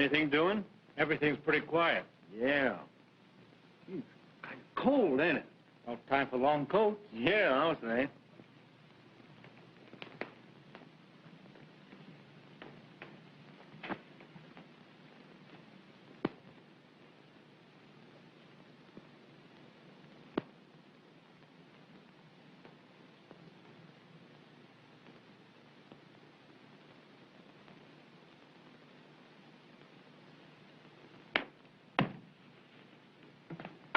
Anything doing? Everything's pretty quiet. Yeah. It's kind of cold, ain't it? No time for long coats. Yeah, I'll say.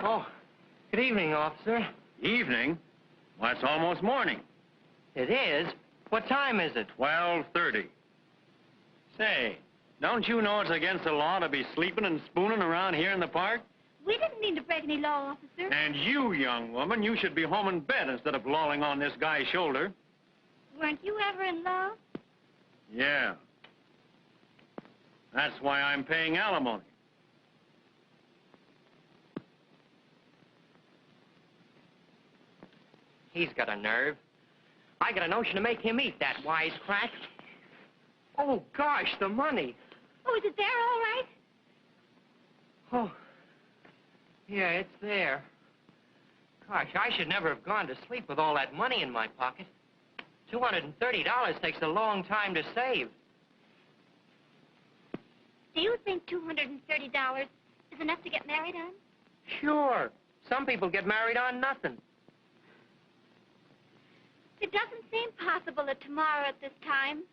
Oh, good evening, officer. Evening? Why, it's almost morning. It is? What time is it? 12:30. Say, don't you know it's against the law to be sleeping and spooning around here in the park? We didn't mean to break any law, officer. And you, young woman, you should be home in bed instead of lolling on this guy's shoulder. Weren't you ever in love? Yeah. That's why I'm paying alimony. He's got a nerve. I got a notion to make him eat that wisecrack. Oh, gosh, the money. Oh, is it there all right? Oh, yeah, it's there. Gosh, I should never have gone to sleep with all that money in my pocket. $230 takes a long time to save. Do you think $230 is enough to get married on? Sure. Some people get married on nothing. It doesn't seem possible that tomorrow at this time,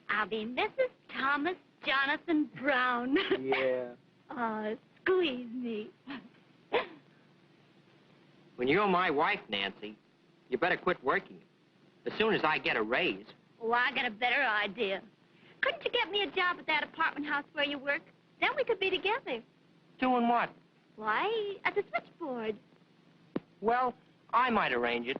I'll be Mrs. Thomas Jonathan Brown. Yeah. Oh, squeeze me. When you're my wife, Nancy, you better quit working. As soon as I get a raise. Oh, I got a better idea. Couldn't you get me a job at that apartment house where you work? Then we could be together. Doing what? Why, at the switchboard. Well, I might arrange it.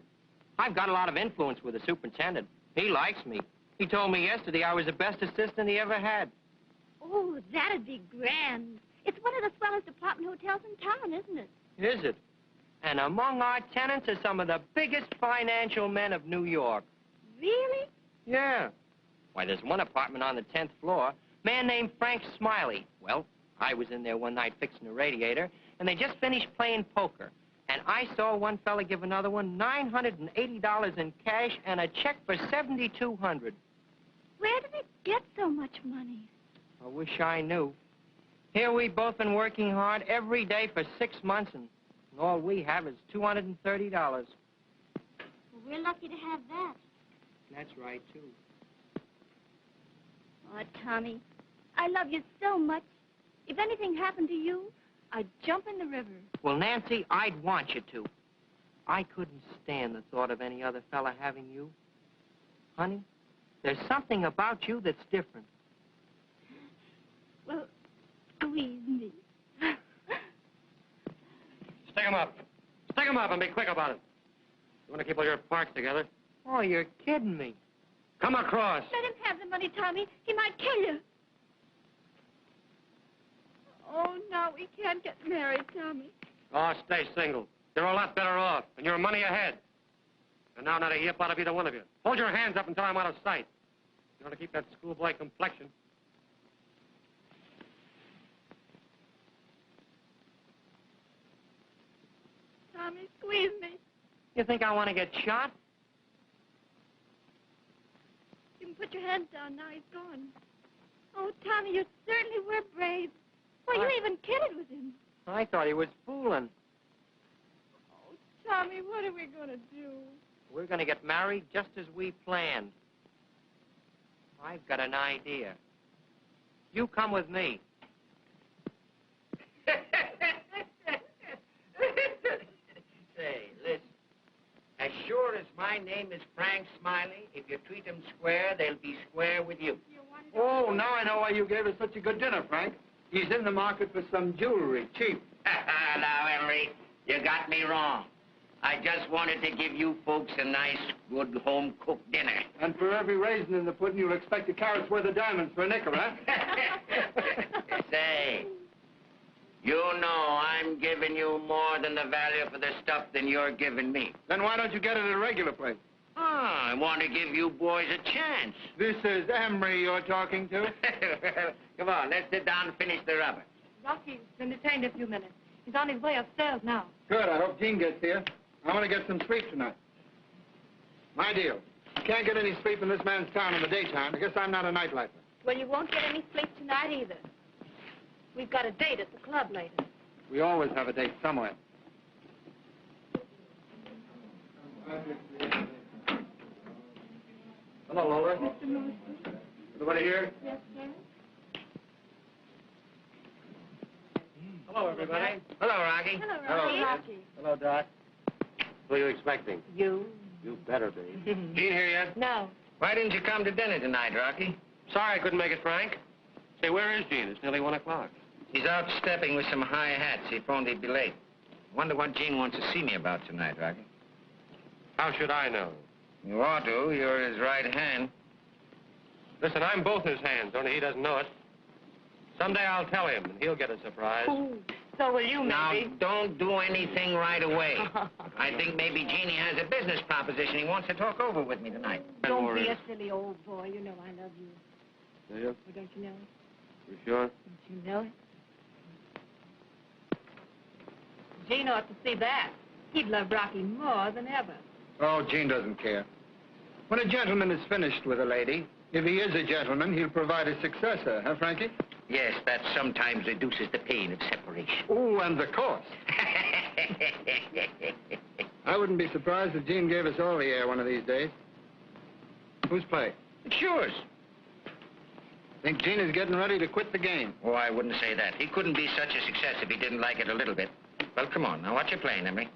I've got a lot of influence with the superintendent. He likes me. He told me yesterday I was the best assistant he ever had. Oh, that'd be grand. It's one of the swellest apartment hotels in town, isn't it? Is it? And among our tenants are some of the biggest financial men of New York. Really? Yeah. Why, there's one apartment on the 10th floor, man named Frank Smiley. Well, I was in there one night fixing a radiator, and they just finished playing poker. And I saw one fella give another one $980 in cash and a check for $7,200. Where do they get so much money? I wish I knew. Here we've both been working hard every day for 6 months, and all we have is $230. Well, we're lucky to have that. That's right, too. Oh, Tommy, I love you so much. If anything happened to you, I'd jump in the river. Well, Nancy, I'd want you to. I couldn't stand the thought of any other fella having you. Honey, there's something about you that's different. Well, squeeze me. Stick 'em up. Stick 'em up and be quick about it. You want to keep all your parts together? Oh, you're kidding me. Come across. Let him have the money, Tommy. He might kill you. Oh, no, we can't get married, Tommy. Oh, stay single. You're a lot better off, and you're money ahead. And now not a yip out of either one of you. Hold your hands up until I'm out of sight. You want to keep that schoolboy complexion. Tommy, squeeze me. You think I want to get shot? You can put your hands down now. He's gone. Oh, Tommy, you certainly were brave. Well, you even kidded with him. I thought he was fooling. Oh, Tommy, what are we going to do? We're going to get married just as we planned. I've got an idea. You come with me. Say, listen. As sure as my name is Frank Smiley, if you treat them square, they'll be square with you. Oh, now I know why you gave us such a good dinner, Frank. He's in the market for some jewelry, cheap. Now, Henry, you got me wrong. I just wanted to give you folks a nice, good, home-cooked dinner. And for every raisin in the pudding, you'll expect a carrot's worth of diamonds for a nickel, huh? Say, you know I'm giving you more than the value for the stuff than you're giving me. Then why don't you get it at a regular place? I want to give you boys a chance. This is Emery you're talking to? Come on, let's sit down and finish the rubber. Rocky's been detained a few minutes. He's on his way upstairs now. Good. I hope Jean gets here. I want to get some sleep tonight. My deal. Can't get any sleep in this man's town in the daytime. I guess I'm not a nightlifer. Well, you won't get any sleep tonight either. We've got a date at the club later. We always have a date somewhere. Hello, Lola. Mr. Murphy? Everybody here? Yes, sir. Hello, everybody. Hello, Rocky. Hello, Hello, Rocky. Rocky. Hello, Doc. Who are you expecting? You? You better be. Gene here yet? No. Why didn't you come to dinner tonight, Rocky? Sorry I couldn't make it, Frank. Say, where is Gene? It's nearly 1 o'clock. He's out stepping with some high hats. He phoned he'd be late. Wonder what Gene wants to see me about tonight, Rocky. How should I know? You ought to. You're his right hand. Listen, I'm both his hands, only he doesn't know it. Someday I'll tell him, and he'll get a surprise. Ooh, so will you, Now, maybe. don't do anything right away. I think maybe Jeannie has a business proposition he wants to talk over with me tonight. Don't worry. be a silly old boy. You know I love you. Do you? Or don't you know it? You sure? Don't you know it? Gene ought to see that. He'd love Rocky more than ever. Oh, Gene doesn't care. When a gentleman is finished with a lady, if he is a gentleman, he'll provide a successor, huh, Frankie? Yes, that sometimes reduces the pain of separation. Oh, and the cost. I wouldn't be surprised if Gene gave us all the air one of these days. Who's play? It's yours. Think Gene is getting ready to quit the game. Oh, I wouldn't say that. He couldn't be such a success if he didn't like it a little bit. Well, come on. Now, what you playing, Emery?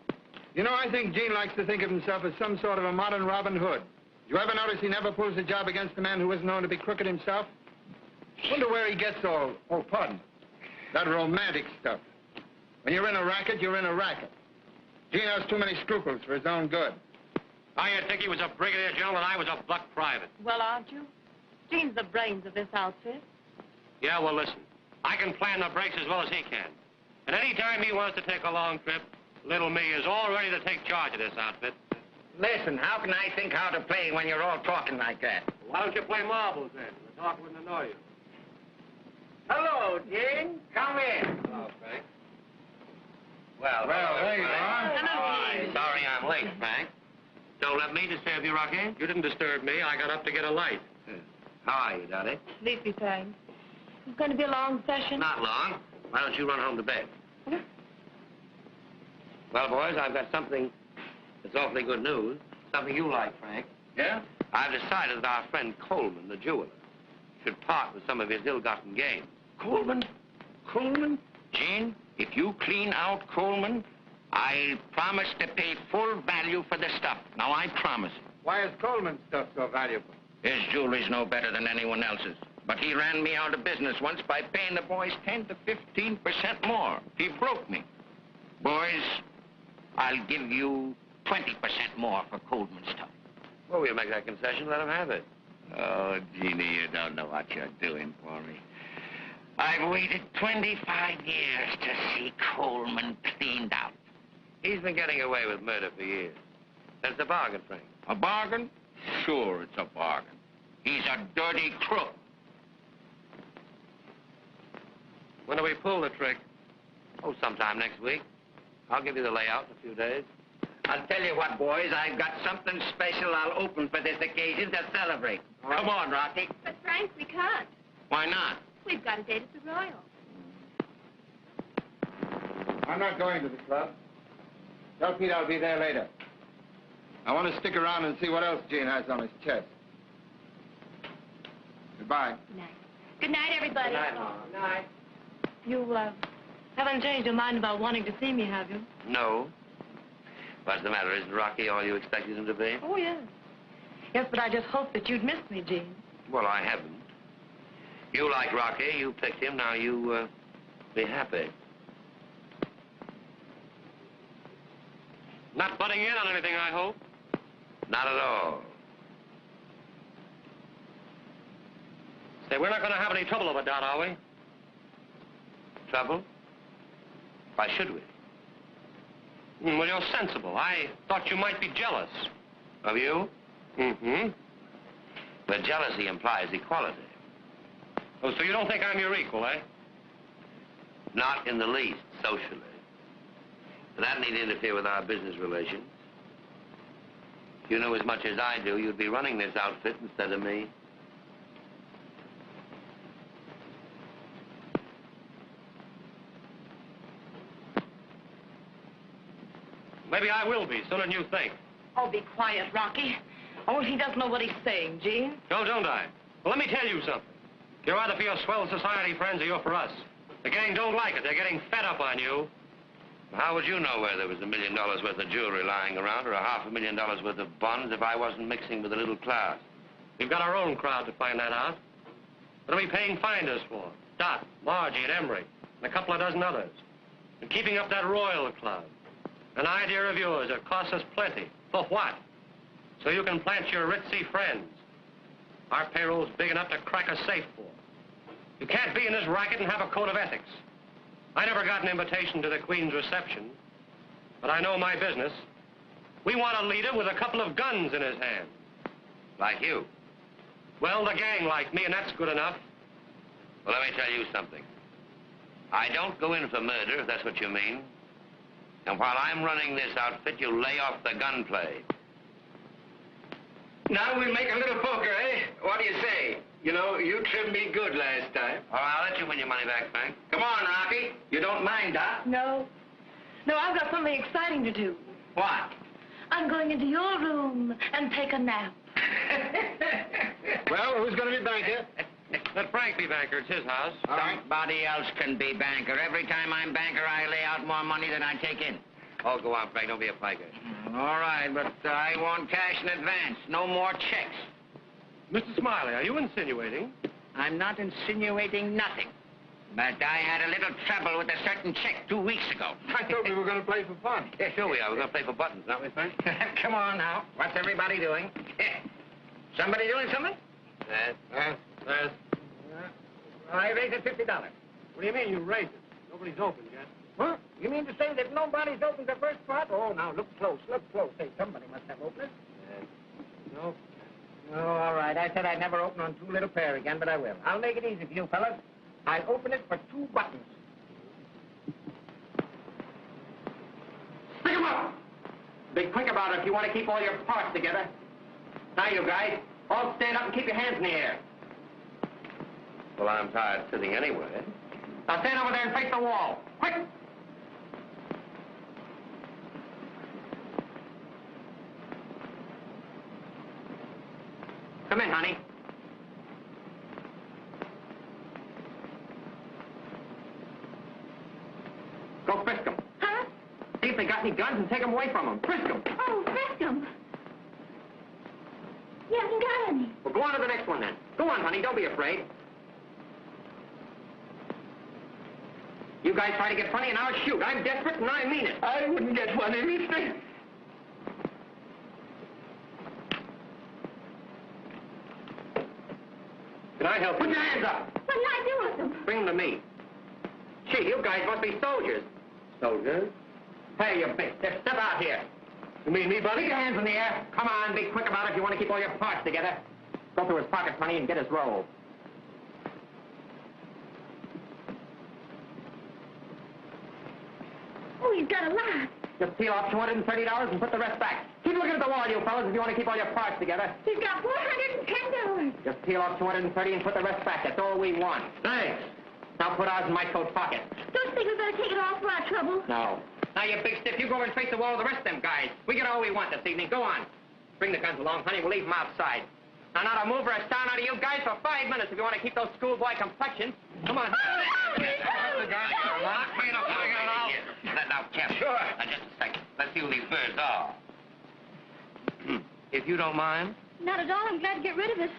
You know, I think Gene likes to think of himself as some sort of a modern Robin Hood. You ever notice he never pulls a job against a man who is known to be crooked himself? Wonder where he gets all, pardon, that romantic stuff. When you're in a racket, you're in a racket. Gene has too many scruples for his own good. You'd think he was a brigadier general and I was a buck private. Well, aren't you? Gene's the brains of this outfit. Yeah, well, listen. I can plan the breaks as well as he can. And any time he wants to take a long trip, little me is all ready to take charge of this outfit. Listen, how can I think how to play when you're all talking like that? Why don't you play marbles, then? The talk wouldn't annoy you. Hello, Gene. Come in. Hello, Frank. Well, there you are. Hi. Sorry I'm late, Frank. Don't let me disturb you, Rocky. You didn't disturb me. I got up to get a light. How are you, Dottie? Sleepy time. It's going to be a long session. Not long. Why don't you run home to bed? Well, boys, I've got something that's awfully good news. Something you like, Frank. Yeah? I've decided that our friend Coleman, the jeweler, should part with some of his ill-gotten gains. Coleman? Coleman? Gene, if you clean out Coleman, I promise to pay full value for the stuff. Now, I promise. Why is Coleman's stuff so valuable? His jewelry's no better than anyone else's. But he ran me out of business once by paying the boys 10 to 15% more. He broke me. Boys, I'll give you 20% more for Coleman stuff. Well, we'll make that concession. Let him have it. Oh, Jeannie, you don't know what you're doing for me. I've waited 25 years to see Coleman cleaned out. He's been getting away with murder for years. That's a bargain, Frank. A bargain? Sure, it's a bargain. He's a dirty crook. When do we pull the trick? Oh, sometime next week. I'll give you the layout in a few days. I'll tell you what, boys, I've got something special I'll open for this occasion to celebrate. Come on, Rocky. But, Frank, we can't. Why not? We've got a date at the Royal. I'm not going to the club. Tell Pete I'll be there later. I want to stick around and see what else Gene has on his chest. Goodbye. Good night. Good night, everybody. Good night, Mom. Good night. You, haven't changed your mind about wanting to see me, have you? No. What's the matter? Isn't Rocky all you expected him to be? Oh, yes. Yes, but I just hoped that you'd miss me, Gene. Well, I haven't. You like Rocky. You picked him. Now you, be happy. Not butting in on anything, I hope? Not at all. Say, we're not going to have any trouble over Dot, are we? Trouble? Why should we? Well, you're sensible. I thought you might be jealous. Of you? Mm-hmm. But jealousy implies equality. Oh, so you don't think I'm your equal, eh? Not in the least, socially. And that need interfere with our business relations. If you knew as much as I do, you'd be running this outfit instead of me. Maybe I will be, sooner than you think. Oh, be quiet, Rocky. Oh, he doesn't know what he's saying, Gene. No, don't I? Well, let me tell you something. You're either for your swell society friends or you're for us. The gang don't like it. They're getting fed up on you. How would you know where there was $1 million worth of jewelry lying around or $500,000 worth of bonds if I wasn't mixing with a little class? We've got our own crowd to find that out. What are we paying finders for? Dot, Margie, and Emery, and a couple of dozen others. And keeping up that Royal Club. An idea of yours that costs us plenty. For what? So you can plant your ritzy friends. Our payroll's big enough to crack a safe for. You can't be in this racket and have a code of ethics. I never got an invitation to the Queen's reception, but I know my business. We want a leader with a couple of guns in his hand. Like you. Well, the gang like me, and that's good enough. Well, let me tell you something. I don't go in for murder, if that's what you mean. And while I'm running this outfit, you lay off the gunplay. Now we'll make a little poker, eh? What do you say? You know, you trimmed me good last time. Oh, I'll let you win your money back, Frank. Come on, Rocky. You don't mind, huh? No. No, I've got something exciting to do. What? I'm going into your room and take a nap. Well, who's going to be banker? Let Frank be banker. It's his house. All right. Somebody else can be banker. Every time I'm banker, I lay out more money than I take in. Oh, go on, Frank. Don't be a piker. All right, but I want cash in advance. No more checks. Mr. Smiley, are you insinuating? I'm not insinuating nothing. But I had a little trouble with a certain check 2 weeks ago. I thought we were going to play for fun. Yeah, sure we are. We're going to play for buttons, aren't we, Frank? Come on now. What's everybody doing? Somebody doing something? Yes. I raised it $50. What do you mean you raised it? Nobody's opened yet. Huh? You mean to say that nobody's opened the first part? Oh, now, look close, look close. Hey, somebody must have opened it. No. Oh, all right. I said I'd never open on two little pair again, but I will. I'll make it easy for you fellas. I'll open it for 2 buttons. Pick 'em up! Be quick about it if you want to keep all your parts together. Now, you guys, all stand up and keep your hands in the air. Well, I'm tired sitting anyway. Now, stand over there and face the wall. Quick! Come in, honey. Go frisk them. Huh? See if they got any guns and take them away from them. Frisk them. Oh, frisk him. He hasn't got any. Well, go on to the next one, then. Go on, honey. Don't be afraid. You guys try to get funny, and I'll shoot. I'm desperate, and I mean it. I wouldn't get funny, mister. Can I help you? Put your hands up. What did I do with them? Bring them to me. Gee, you guys must be soldiers. Soldiers? Hey, you big stiff. Step out here. You mean me, buddy? Keep your hands in the air. Come on, be quick about it if you want to keep all your parts together. Go through his pockets, honey, and get his roll. Oh, he's got a lot. Just peel off $230 and put the rest back. Keep looking at the wall, you fellas, if you want to keep all your parts together. He's got $410. Just peel off $230 and put the rest back. That's all we want. Thanks. Now put ours in my coat pocket. Don't think we better take it all for our trouble. No. Now, you big stiff, you go over and face the wall with the rest of them guys. We get all we want this evening. Go on. Bring the guns along, honey. We'll leave them outside. Now, not a move or a sound out of you guys for 5 minutes if you want to keep those schoolboy complexions. Come on. Now, Captain. Sure. Now, just a second. Let's see who these birds are. If you don't mind. Not at all. I'm glad to get rid of it.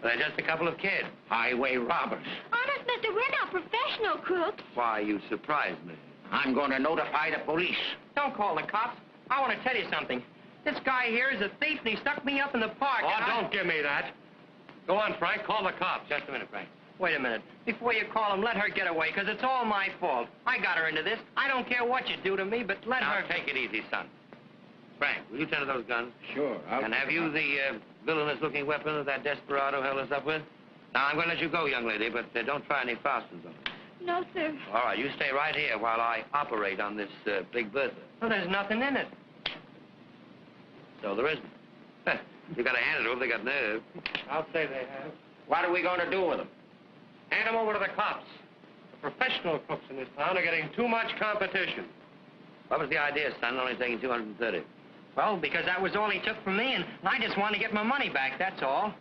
They're just a couple of kids. Highway robbers. Honest, mister, we're not professional crooks. Why, you surprised me. I'm going to notify the police. Don't call the cops. I want to tell you something. This guy here is a thief, and he stuck me up in the park. Oh, and don't give me that. Go on, Frank. Call the cops. Just a minute, Frank. Wait a minute. Before you call him, let her get away, because it's all my fault. I got her into this. I don't care what you do to me, but let Now, her... take it easy, son. Frank, will you tend to those guns? Sure. And have you the villainous-looking weapon that that desperado held us up with? Now, I'm going to let you go, young lady, but don't try any fasteners on it. No, sir. All right, you stay right here while I operate on this big Bertha. Well, there's nothing in it. So there isn't. You got to hand it to them. They got nerve. I'll say they have. What are we going to do with them? Hand them over to the cops. The professional cooks in this town are getting too much competition. What was the idea, son, only taking 230? Well, because that was all he took from me, and I just want to get my money back, that's all.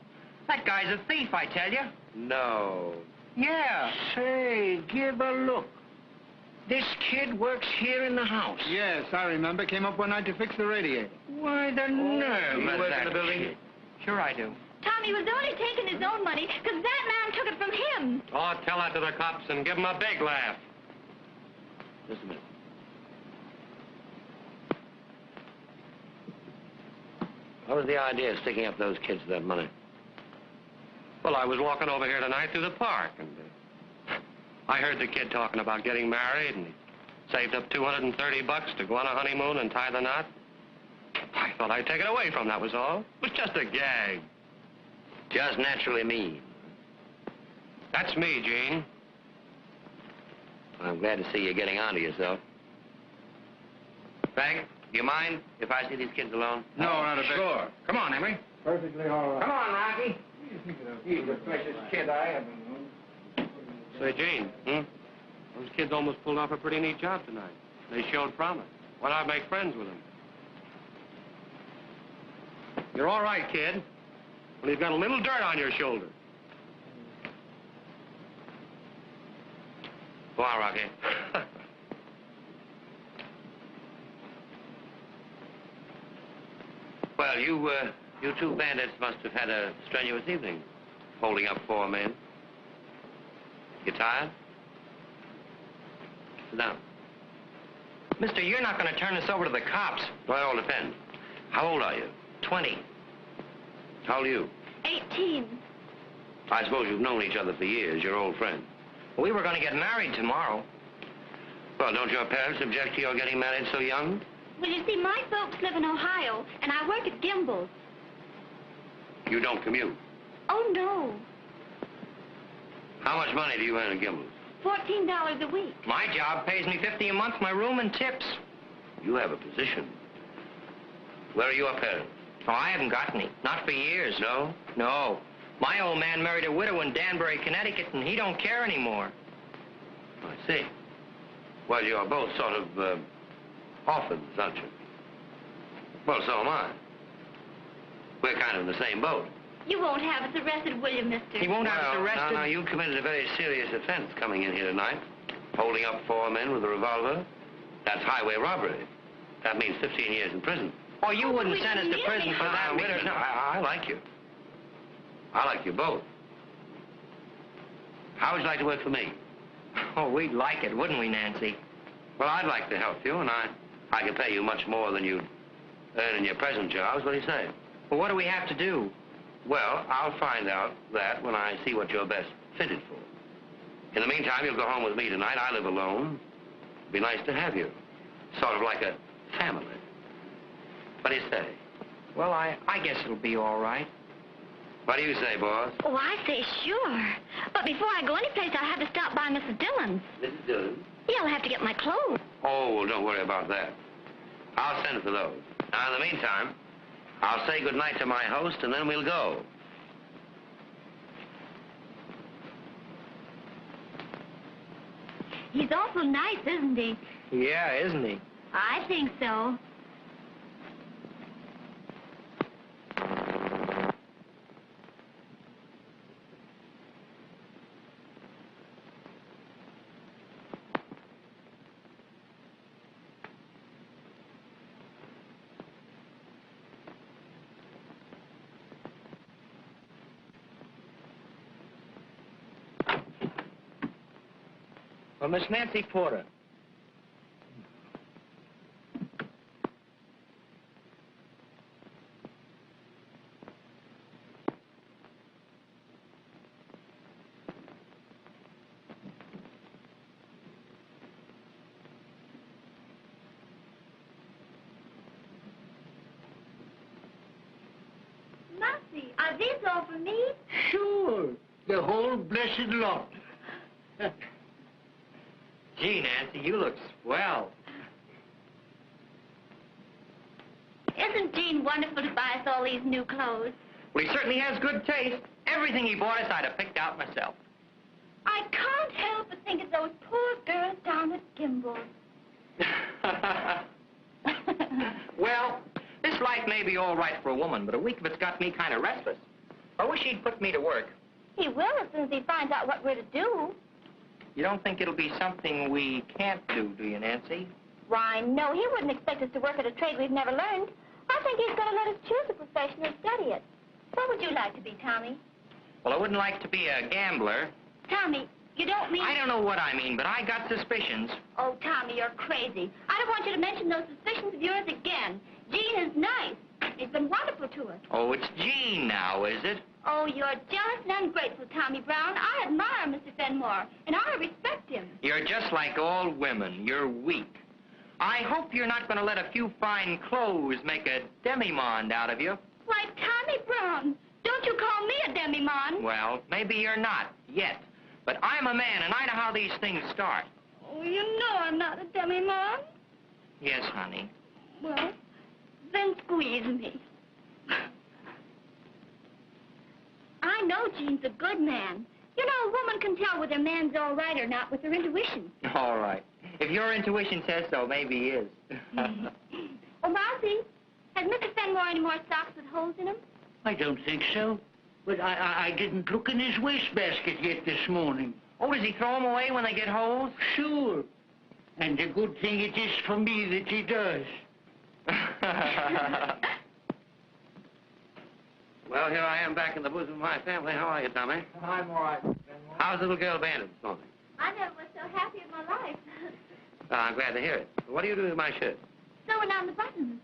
That guy's a thief, I tell you. No. Yeah. Say, give a look. This kid works here in the house. Yes, I remember. Came up one night to fix the radiator. Why, the nerve You of work that in the building? kid. Sure I do. Tommy was only taking his own money because that man took it from him. Oh, tell that to the cops and give them a big laugh. Just a minute. What was the idea of sticking up those kids for that money? Well, I was walking over here tonight through the park, and I heard the kid talking about getting married, and he saved up $230 to go on a honeymoon and tie the knot. I thought I'd take it away from him, that was all. It was just a gag. Just naturally mean. That's me, Gene. I'm glad to see you getting onto yourself. Frank, do you mind if I see these kids alone? No, not a bit. Sure. Come on, Emery. Perfectly all right. Come on, Rocky. He's the precious kid I ever known. Say, Gene, those kids almost pulled off a pretty neat job tonight. They showed promise. Why not make friends with them? You're all right, kid. When you've got a little dirt on your shoulder. Go on, Rocky. Well, you two bandits must have had a strenuous evening, holding up 4 men. You tired? Sit down. Mister, you're not going to turn us over to the cops. Well, it all depends. How old are you? 20. How old are you? 18. I suppose you've known each other for years. You're old friends. We were going to get married tomorrow. Well, don't your parents object to your getting married so young? Well, you see, my folks live in Ohio, and I work at Gimbel's. You don't commute. Oh, no. How much money do you earn at Gimbel's? $14 a week. My job pays me $50 a month, my room and tips. You have a position. Where are your parents? Oh, I haven't got any. Not for years. No? No. My old man married a widow in Danbury, Connecticut, and he don't care anymore. I see. Well, you're both sort of, orphans, aren't you? Well, so am I. We're kind of in the same boat. You won't have us arrested, will you, mister? He won't have us arrested. No, you committed a very serious offense coming in here tonight. Holding up 4 men with a revolver. That's highway robbery. That means 15 years in prison. Oh, you wouldn't we send us to really prison for that. Wait a minute. No, I like you. I like you both. How would you like to work for me? Oh, we'd like it, wouldn't we, Nancy? Well, I'd like to help you, and I can pay you much more than you'd earn in your present jobs. What do you say? Well, what do we have to do? Well, I'll find out that when I see what you're best fitted for. In the meantime, you'll go home with me tonight. I live alone. It'd be nice to have you. Sort of like a family. What do you say? Well, I guess it'll be all right. What do you say, boss? Oh, I say sure. But before I go anyplace, I'll have to stop by Mrs. Dillon's. Mrs. Dillon? Yeah, I'll have to get my clothes. Oh, well, don't worry about that. I'll send for those. Now, in the meantime, I'll say goodnight to my host, and then we'll go. He's awful nice, isn't he? Yeah, isn't he? I think so. Well, Miss Nancy Porter. are these all for me? Sure. The whole blessed lot. Gee, Nancy, you look swell. Isn't Gene wonderful to buy us all these new clothes? Well, he certainly has good taste. Everything he bought us, I'd have picked out myself. I can't help but think of those poor girls down at Kimball's. Well, this life may be all right for a woman, but a week of it's got me kind of restless. I wish he'd put me to work. He will as soon as he finds out what we're to do. You don't think it'll be something we can't do you, Nancy? Why, no, he wouldn't expect us to work at a trade we've never learned. I think he's going to let us choose a profession and study it. What would you like to be, Tommy? Well, I wouldn't like to be a gambler. Tommy, you don't mean... I don't know what I mean, but I got suspicions. Oh, Tommy, you're crazy. I don't want you to mention those suspicions of yours again. Gene is nice. He's been wonderful to us. Oh, it's Gene now, is it? Oh, you're jealous and ungrateful, Tommy Brown. I admire Mr. Fenmore, and I respect him. You're just like all women. You're weak. I hope you're not going to let a few fine clothes make a demi-monde out of you. Why, Tommy Brown, don't you call me a demi-monde. Well, maybe you're not, yet. But I'm a man, and I know how these things start. Oh, you know I'm not a demi-monde. Yes, honey. Well, then squeeze me. I know Gene's a good man. You know, a woman can tell whether a man's all right or not with her intuition. All right. If your intuition says so, maybe he is. Oh, Mousy, has Mr. Fenmore any more socks with holes in them? I don't think so. But I didn't look in his wastebasket yet this morning. Oh, does he throw them away when they get holes? Sure. And the good thing it is for me that he does. Well, here I am back in the bosom of my family. How are you, Tommy? I'm all right. How's the little girl Bandit this morning? I never was so happy in my life. I'm glad to hear it. What do you do with my shirt? Sewing on the buttons.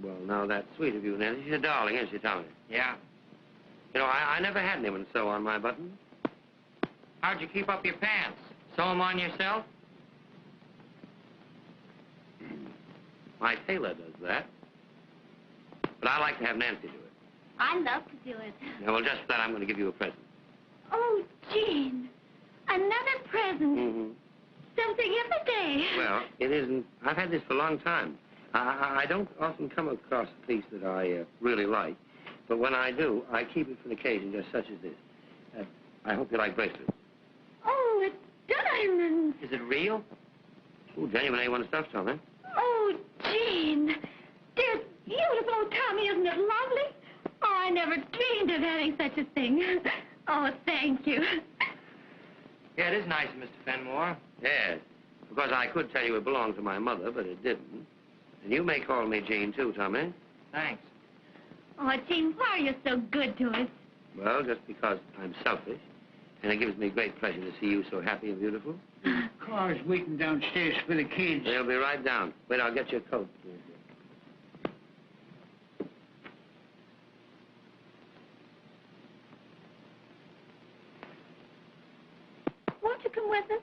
Well, now, that's sweet of you, Nancy. She's a darling, isn't she, Tommy? Yeah. You know, I never had anyone sew on my buttons. How'd you keep up your pants? Sew them on yourself? My tailor does that. But I like to have Nancy do it. I love to do it. Yeah, well, just for that, I'm going to give you a present. Oh, Gene, another present. Mm-hmm. Something every day. Well, it isn't. I've had this for a long time. I don't often come across a piece that I really like. But when I do, I keep it for an occasion just such as this. I hope you like bracelets. Oh, it's diamonds. Is it real? Ooh, genuine A1 stuff, Tommy. Oh, Gene. Dear, beautiful. Oh, Tommy, isn't it lovely? Oh, I never dreamed of having such a thing. Oh, thank you. Yeah, it is nice, Mr. Fenmore. Yes. Because I could tell you it belonged to my mother, but it didn't. And you may call me Jane, too, Tommy. Thanks. Oh, Gene, why are you so good to us? Well, just because I'm selfish. And it gives me great pleasure to see you so happy and beautiful. Car's waiting downstairs for the kids. They'll be right down. Wait, I'll get your coat. Won't you come with us?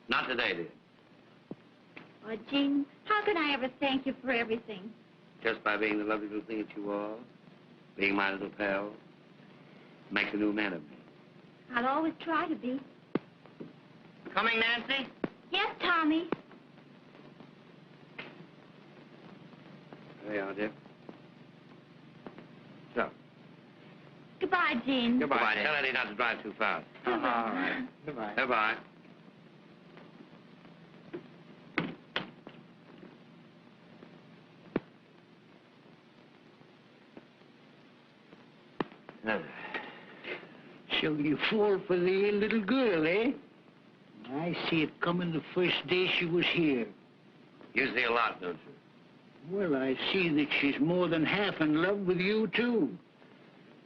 Not today, dear. Oh, Gene, how can I ever thank you for everything? Just by being the lovely little thing that you are. Being my little pal. Makes a new man of me. I'll always try to be. Coming, Nancy? Yes, Tommy. There you are, dear. So. Goodbye, Gene. Goodbye. Tell Eddie not to drive too fast. All right. Goodbye. Goodbye. So you fall for the little girl, eh? I see it coming the first day she was here. You see a lot, don't you? Well, I see that she's more than half in love with you, too.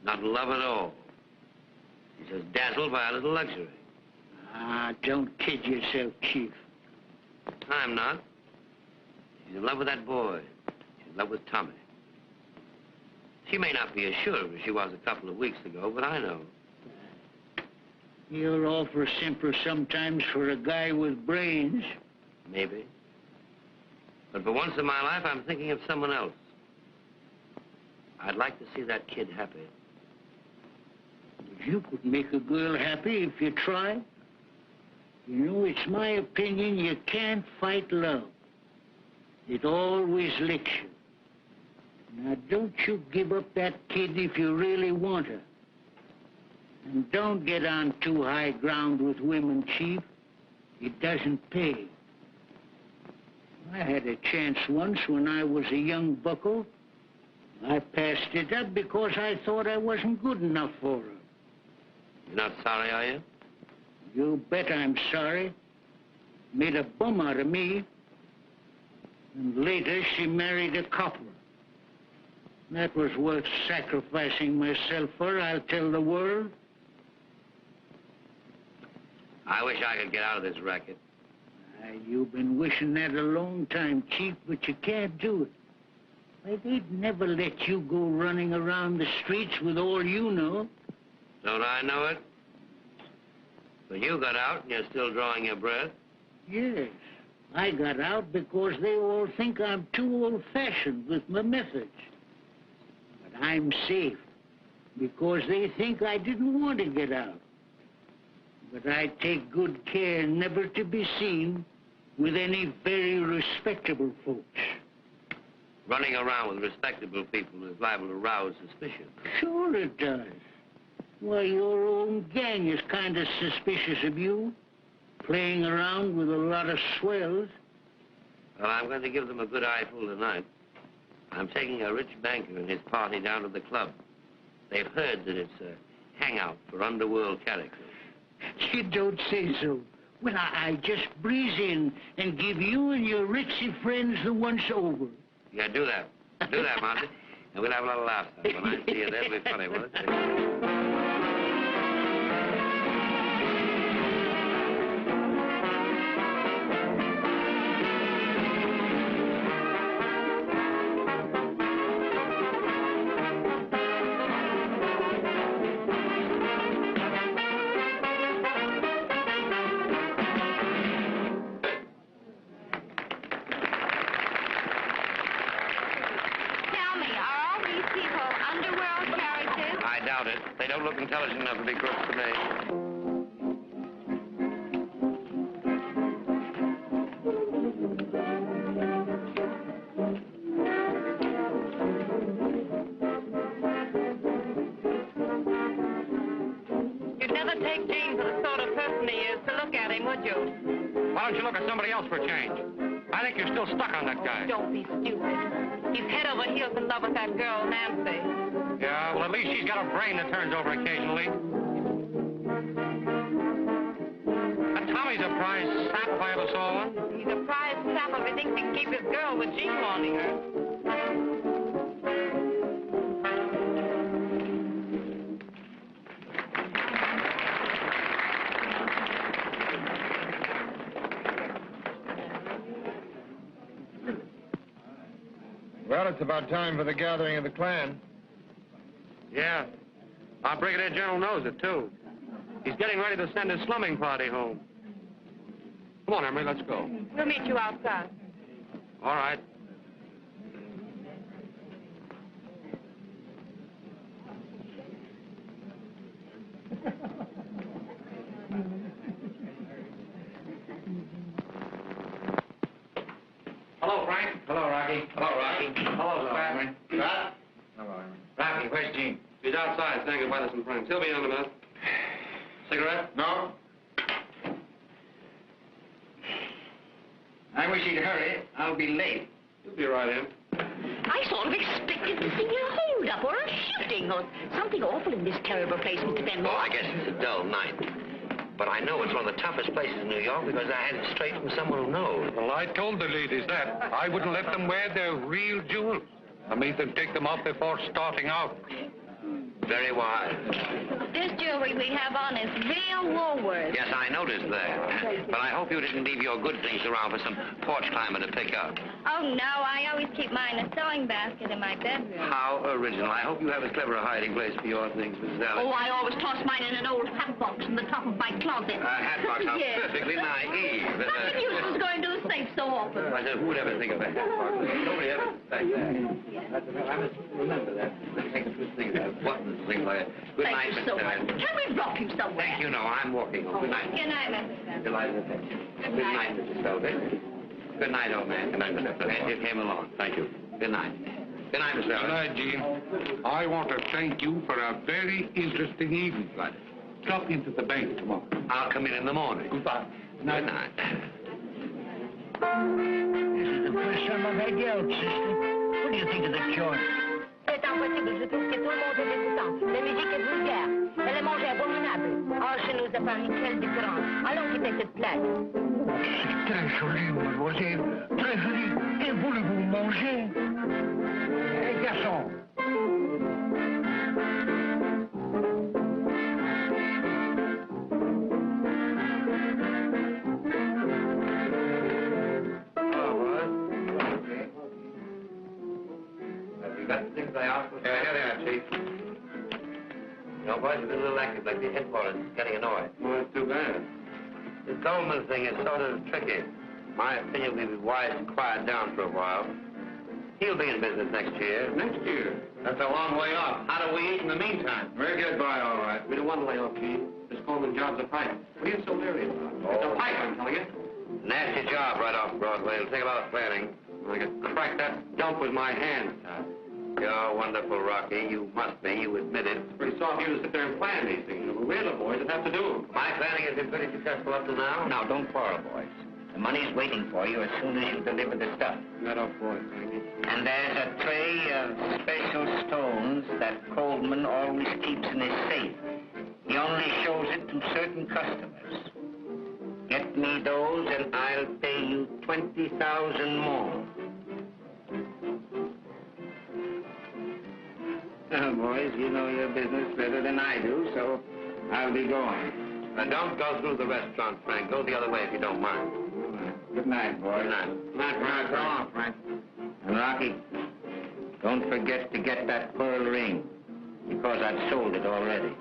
Not in love at all. She's just dazzled by a little luxury. Ah, don't kid yourself, Chief. I'm not. She's in love with that boy. She's in love with Tommy. She may not be as sure as she was a couple of weeks ago, but I know. You're awful simple sometimes for a guy with brains. Maybe. But for once in my life, I'm thinking of someone else. I'd like to see that kid happy. You could make a girl happy if you tried. You know, it's my opinion you can't fight love. It always licks you. Now, don't you give up that kid if you really want her. And don't get on too high ground with women, Chief. It doesn't pay. I had a chance once when I was a young bucko. I passed it up because I thought I wasn't good enough for her. You're not sorry, are you? You bet I'm sorry. Made a bum out of me. And later she married a copper. That was worth sacrificing myself for, I'll tell the world. I wish I could get out of this racket. You've been wishing that a long time, Chief, but you can't do it. Why, they'd never let you go running around the streets with all you know. Don't I know it? But you got out and you're still drawing your breath. Yes, I got out because they all think I'm too old-fashioned with my methods. But I'm safe because they think I didn't want to get out. But I take good care never to be seen with any very respectable folks. Running around with respectable people is liable to rouse suspicion. Sure it does. Why, your own gang is kind of suspicious of you, playing around with a lot of swells. Well, I'm going to give them a good eyeful tonight. I'm taking a rich banker and his party down to the club. They've heard that it's a hangout for underworld characters. You don't say so. Well, I just breeze in and give you and your ritzy friends the once over. Yeah, do that. Do that, Monty. And we'll have a little laugh. When I see you, that'll be funny, won't it? They don't look intelligent enough to be crooks to me. You'd never take Gene for the sort of person he is to look at him, would you? Why don't you look at somebody else for a change? I think you're still stuck on that guy. Don't be stupid. He's head over heels in love with that girl, Nancy. Yeah, well, at least she's got a brain that turns over occasionally. That Tommy's a prize sap if I ever saw one. He's a prize sap if he thinks he can keep his girl with Gene wanting her. Well, it's about time for the gathering of the clan. Yeah. Our Brigadier General knows it, too. He's getting ready to send his slumming party home. Come on, Emery, let's go. We'll meet you outside. All right. Hello, Frank. Hello, Rocky. Hello, Rocky. Hello, Scott. Scott? Hello. Rocky, where's Gene? He's outside saying goodbye to some friends. He'll be in a minute. Cigarette? No? I wish he'd hurry. I'll be late. You'll be right in. I sort of expected to see a hold-up or a shooting or something awful in this terrible place, Mr. Benmore. Oh, I guess it's a dull night. But I know it's one of the toughest places in New York because I had it straight from someone who knows. Well, I told the ladies that. I wouldn't let them wear their real jewels. I made them take them off before starting out. Very wise. This jewelry we have on is real Woolworth. Yes, I noticed that. But I hope you didn't leave your good things around for some porch climber to pick up. Oh, no, I always keep mine in a sewing basket in my bedroom. How original. I hope you have as clever a hiding place for your things, Mrs. Allen. Oh, I always toss mine in an old hat box in the top of my closet. A hat box. How Yes. perfectly naive. Nothing use was going to a safe so often. I said, who would ever think of a hat box? Nobody ever like that. I must remember that. Let me take a few things out. Buttons, things like that. Good Thank night, you Mr. so Can we drop you somewhere? Thank you, no, I'm walking home. Good night. Good night, Mr. Feldman. Delighted to meet you. Good night, Mrs. Felder. Good night, old man. Good night, Mr. Felder. Glad you came along. Thank you. Good night. Good night, Mr. Good Felder. night, Gene. I want to thank you for a very interesting evening. Right. Drop into the bank tomorrow. I'll come in the morning. Goodbye. Good night. This is the first time I've had you out, sister. What do you think of the joint? C'est impossible, je trouve que tout le monde est dégoûtant. La musique est vulgaire, et le manger abominable. Or, chez nous, à Paris, quelle différence. Allons quitter cette place. C'est très joli, mademoiselle. Très joli. Et voulez-vous manger? Garçon. Got the things I asked for? Yeah, here they are, Chief. You know, boys, you've been a little active like the headquarters is getting annoyed. Well, that's too bad. This Goldman thing is sort of tricky. My opinion, we'd be wise to quiet down for a while. He'll be in business next year. Next year? That's a long way off. How do we eat in the meantime? We'll get by all right. We don't want to lay off, Gene. This Coleman job's a pipe. What are you so leery about? It's a pipe, I'm telling you. Nasty job right off Broadway. It'll take a lot of planning. I could crack that dump with my hand. You're wonderful, Rocky. You must be. You admit it. It's pretty soft of you to sit there and plan these things. We're the boys that have to do them. My planning has been pretty successful up to now. Now, don't quarrel, boys. The money's waiting for you as soon as you deliver the stuff. That off, boy, Frankie. And there's a tray of special stones that Coleman always keeps in his safe. He only shows it to certain customers. Get me those and I'll pay you 20,000 more. Oh, boys, you know your business better than I do, so I'll be going. Don't go through the restaurant, Frank. Go the other way if you don't mind. Good night, boys. Good night. Good night, Frank. So long, Frank. And Rocky, don't forget to get that pearl ring, because I've sold it already.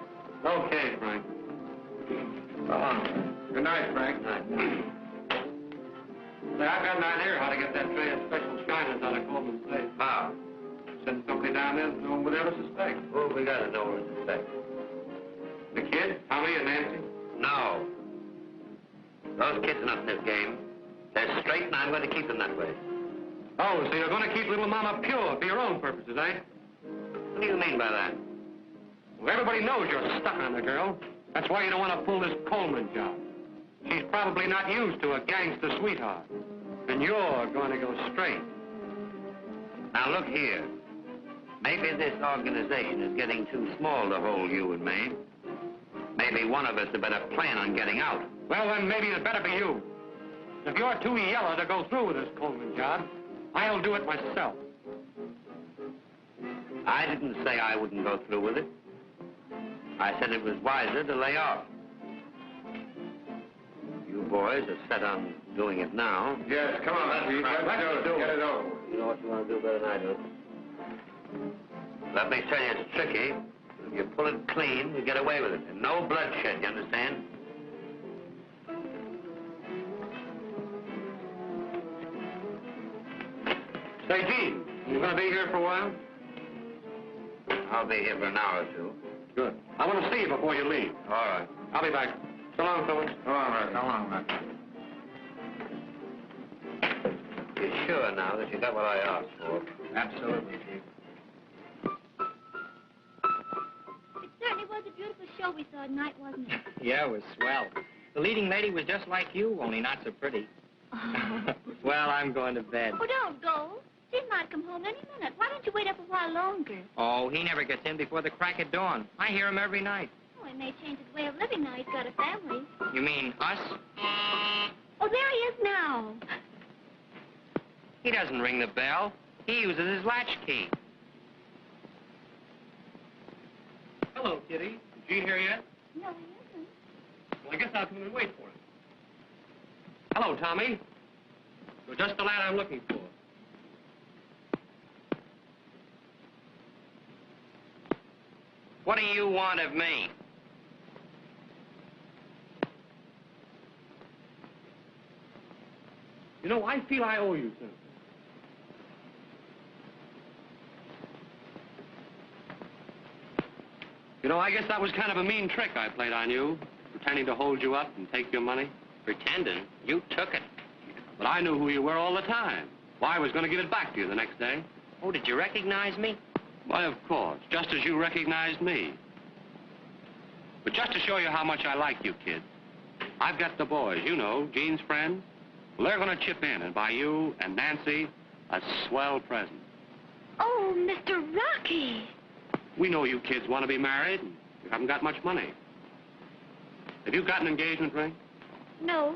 Okay, Frank. So long. Good night, Frank. Good night. Say, I've got an idea how to get that tray of special shiners out of Coleman's safe. How? Send somebody down there that no one would ever suspect. Oh, we gotta know what to suspect. The kid, Tommy, and Nancy? No. Those kids are not in this game. They're straight, and I'm going to keep them that way. Oh, so you're going to keep little Mama pure for your own purposes, eh? What do you mean by that? Well, everybody knows you're stuck on the girl. That's why you don't want to pull this Coleman job. She's probably not used to a gangster sweetheart. And you're going to go straight. Now, look here. Maybe this organization is getting too small to hold you and me. Maybe one of us had better plan on getting out. Well, then maybe it better be you. If you're too yellow to go through with this Coleman job, I'll do it myself. I didn't say I wouldn't go through with it. I said it was wiser to lay off. You boys are set on doing it now. Yes, come on, let's do it. Get it over. You know what you want to do better than I do. Let me tell you, it's tricky. If you pull it clean, you get away with it. And no bloodshed, you understand? Say, Gene, you going to be here for a while? I'll be here for an hour or two. Good. I want to see you before you leave. All right. I'll be back. So long, fellas. All right, so long, man. You're sure now that you got what I asked for? Absolutely, Chief. It certainly was a beautiful show we saw tonight, wasn't it? Yeah, it was swell. The leading lady was just like you, only not so pretty. Oh. Well, I'm going to bed. Oh, don't go. Steve might come home any minute. Why don't you wait up a while longer? Oh, he never gets in before the crack of dawn. I hear him every night. Oh, he may change his way of living now he's got a family. You mean us? Oh, there he is now. He doesn't ring the bell. He uses his latchkey. Hello, Kitty. Is Gene here yet? No, he isn't. Well, I guess I'll come in and wait for him. Hello, Tommy. You're just the lad I'm looking for. What do you want of me? You know, I feel I owe you something. You know, I guess that was kind of a mean trick I played on you, pretending to hold you up and take your money. Pretending? You took it. But I knew who you were all the time. Why, I was going to give it back to you the next day. Oh, did you recognize me? Why, of course, just as you recognized me. But just to show you how much I like you, kid, I've got the boys, you know, Gene's friends. Well, they're going to chip in and buy you and Nancy a swell present. Oh, Mr. Rocky. We know you kids want to be married, and you haven't got much money. Have you got an engagement ring? No,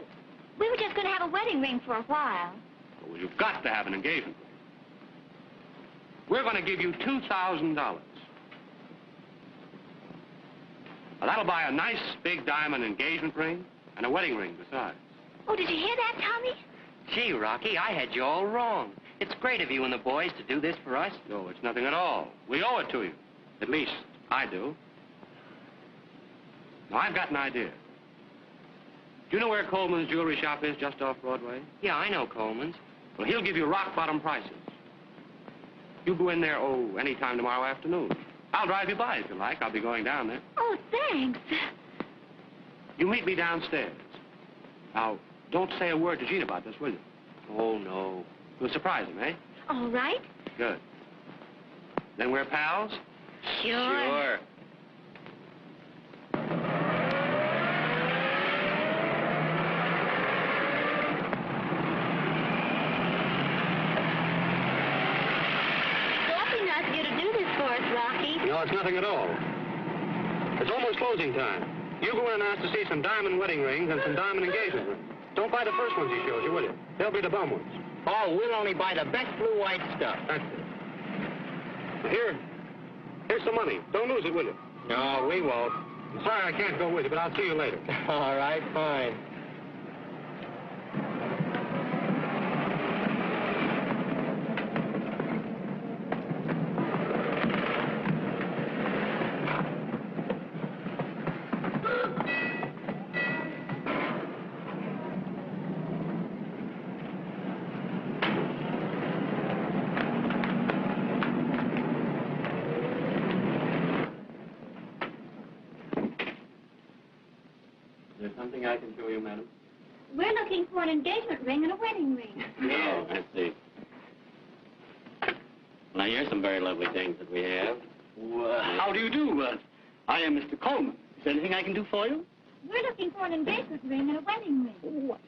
we were just going to have a wedding ring for a while. Well, you've got to have an engagement ring. We're going to give you $2,000. Now, that'll buy a nice big diamond engagement ring and a wedding ring besides. Oh, did you hear that, Tommy? Gee, Rocky, I had you all wrong. It's great of you and the boys to do this for us. No, it's nothing at all. We owe it to you. At least, I do. Now, I've got an idea. Do you know where Coleman's jewelry shop is, just off Broadway? Yeah, I know Coleman's. Well, he'll give you rock-bottom prices. You go in there, any time tomorrow afternoon. I'll drive you by if you like. I'll be going down there. Oh, thanks. You meet me downstairs. Now, don't say a word to Gene about this, will you? Oh, no. You'll surprise him, eh? All right. Good. Then we're pals? Sure. Awfully nice of you to do this for us, Rocky. No, it's nothing at all. It's almost closing time. You go in and ask to see some diamond wedding rings and some diamond engagement rings. Don't buy the first ones he shows you, will you? They'll be the bum ones. Oh, we'll only buy the best blue-white stuff. That's it. Here's some money. Don't lose it, will you? No, we won't. I'm sorry I can't go with you, but I'll see you later. All right, fine. Is there something I can show you, madam? We're looking for an engagement ring and a wedding ring. No, I see. Now, here's some very lovely things that we have. How do you do? I am Mr. Coleman. Is there anything I can do for you? We're looking for an engagement ring and a wedding ring. What?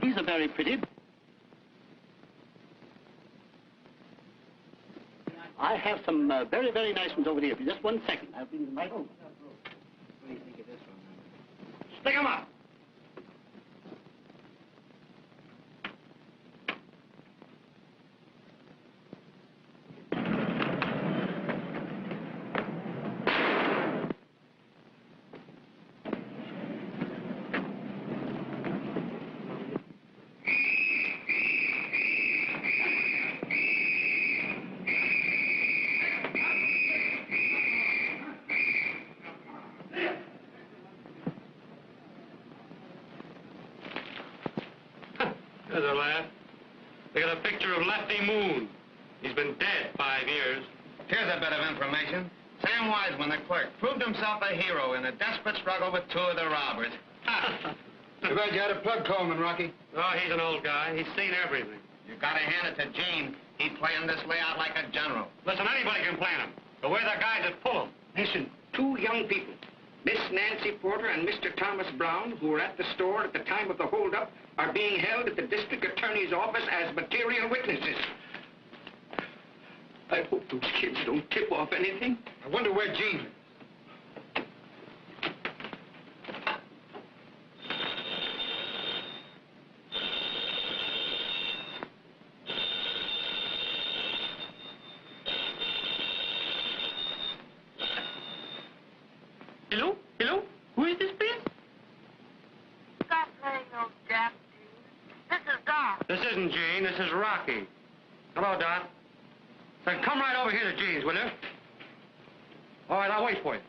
These are very pretty. I have some very, very nice ones over here. For just 1 second. I'll bring them right over. What do you think of this one? Stick 'em up! There's a laugh. They got a picture of Lefty Moon. He's been dead 5 years. Here's a bit of information. Sam Wiseman, the clerk, proved himself a hero in a desperate struggle with 2 of the robbers. Too bad you had to plug Coleman, Rocky. Oh, he's an old guy. He's seen everything. You gotta hand it to Gene. He planned this layout like a general. Listen, anybody can plan him. But we're the guys that pull him. Listen, 2 young people, Miss Nancy Porter and Mr. Thomas Brown, who were at the store at the time of the holdup, are being held at the district attorney's office as material witnesses. I hope those kids don't tip off anything. I wonder where Gene is. Hello? Hello? Who is this, please? Stop playing those jap tunes. This is Doc. This isn't Gene. This is Rocky. Hello, Dot. Then come right over here to Gene's, will you? All right, I'll wait for you.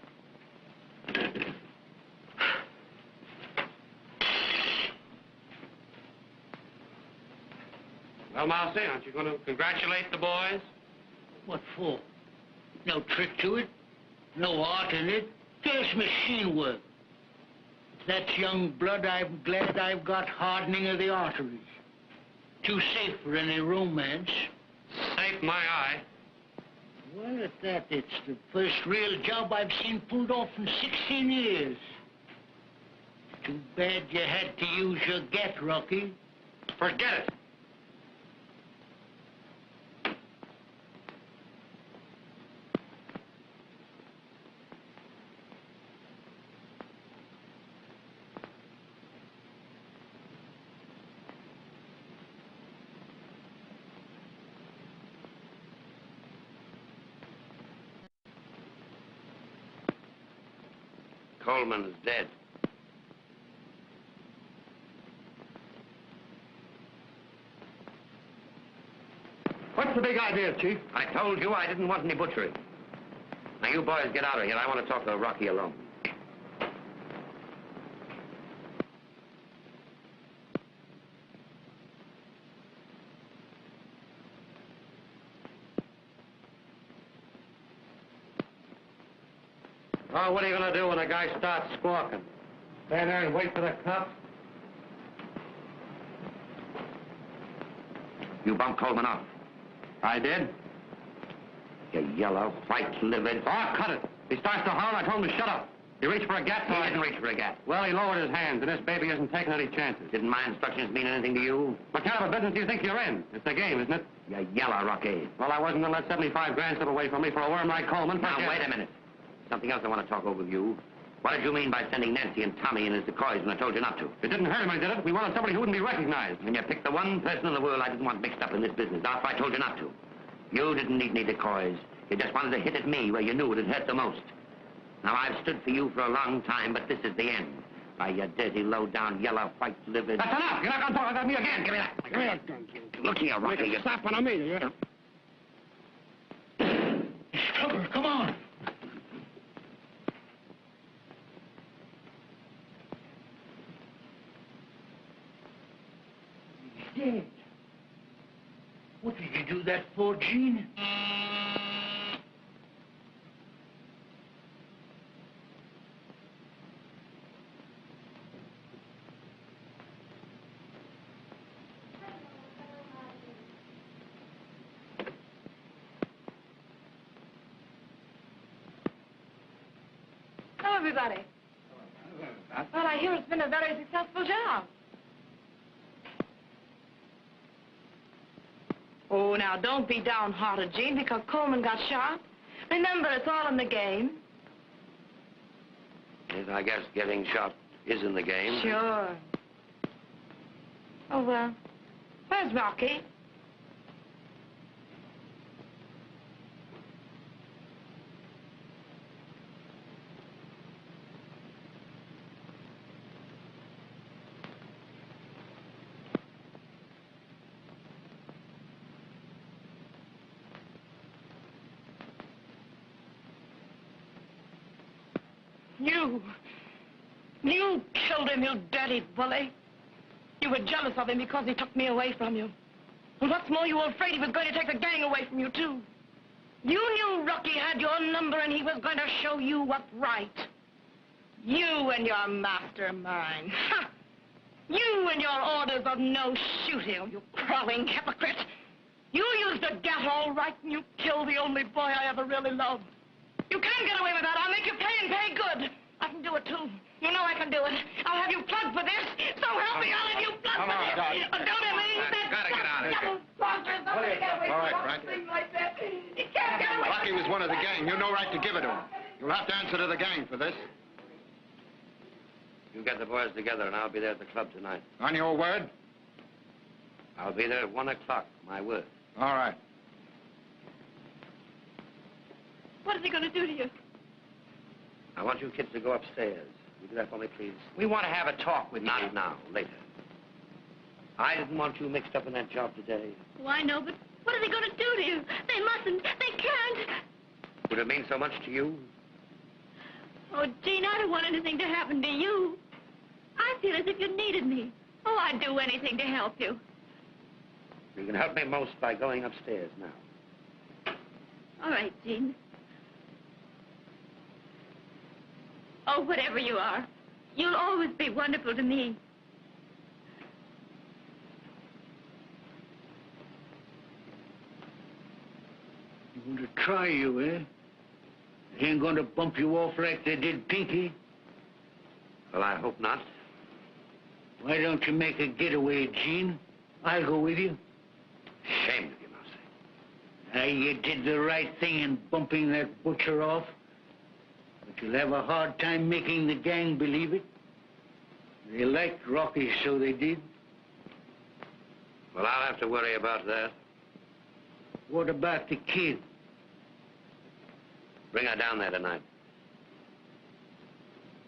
Well, Mousy, aren't you going to congratulate the boys? What for? No trick to it. No art in it. Just machine work. If that's young blood, I'm glad I've got hardening of the arteries. Too safe for any romance. Safe my eye. Well, at that, it's the first real job I've seen pulled off in 16 years. Too bad you had to use your get, Rocky. Forget it. Coleman's dead. What's the big idea, Chief? I told you I didn't want any butchery. Now, you boys get out of here. I want to talk to Rocky alone. Oh, what are you going to do when a guy starts squawking? Stand there and wait for the cops? You bumped Coleman off. I did. You yellow, white-livered... Oh, cut it. He starts to holler, I told him to shut up. He reached for a gat. He didn't reach for a gat. Well, he lowered his hands, and this baby isn't taking any chances. Didn't my instructions mean anything to you? What kind of a business do you think you're in? It's a game, isn't it? You yellow, Rocky. Well, I wasn't going to let 75 grand slip away from me for a worm like Coleman. Now, wait a minute. Something else I want to talk over with you. What did you mean by sending Nancy and Tommy in as decoys when I told you not to? It didn't hurt him, I did it. We wanted somebody who wouldn't be recognized. And you picked the one person in the world I didn't want mixed up in this business after I told you not to. You didn't need any decoys. You just wanted to hit at me where you knew it would hurt the most. Now, I've stood for you for a long time, but this is the end. By you dirty, low-down, yellow, white-livered... That's enough! You're not going to talk about me again! Give me that! Give me that gun, Jim. Look here, Rocky. Make a stop on me, you. Trevor, come on. He's dead. What did you do that for, Gene? Hello, everybody. Well, I hear it's been a very successful job. Oh, now, don't be downhearted, Gene, because Coleman got shot. Remember, it's all in the game. Yes, I guess getting shot is in the game. Sure. Oh, well, where's Rocky? You killed him, you dirty bully. You were jealous of him because he took me away from you. And what's more, you were afraid he was going to take the gang away from you, too. You knew Rocky had your number and he was going to show you what's right. You and your mastermind. Ha! You and your orders of no shooting, you crawling hypocrite. You used the gat all right and you killed the only boy I ever really loved. You can't get away with that. I'll make you pay and pay good. I can do it, too. You know I can do it. I'll have you plugged for this. So help me, I'll have you plugged for this. Don't ever eat that. Gotta get out of here. All right, Frank. You can't get away. Rocky was one of the gang. You no right to give it to him. You'll have to answer to the gang for this. You get the boys together, and I'll be there at the club tonight. On your word? I'll be there at 1 o'clock, my word. All right. What is he going to do to you? I want you kids to go upstairs. Will you do that for me, please? We want to have a talk with you. Not now, later. I didn't want you mixed up in that job today. Oh, I know, but what are they going to do to you? They mustn't. They can't. Would it mean so much to you? Oh, Gene, I don't want anything to happen to you. I feel as if you needed me. Oh, I'd do anything to help you. You can help me most by going upstairs now. All right, Gene. Oh, whatever you are, you'll always be wonderful to me. You want to try you, eh? They ain't going to bump you off like they did Pinky. Well, I hope not. Why don't you make a getaway, Gene? I'll go with you. Ashamed of you, Mousy. Now, you did the right thing in bumping that butcher off. But you'll have a hard time making the gang believe it. They liked Rocky, so they did. Well, I'll have to worry about that. What about the kid? Bring her down there tonight.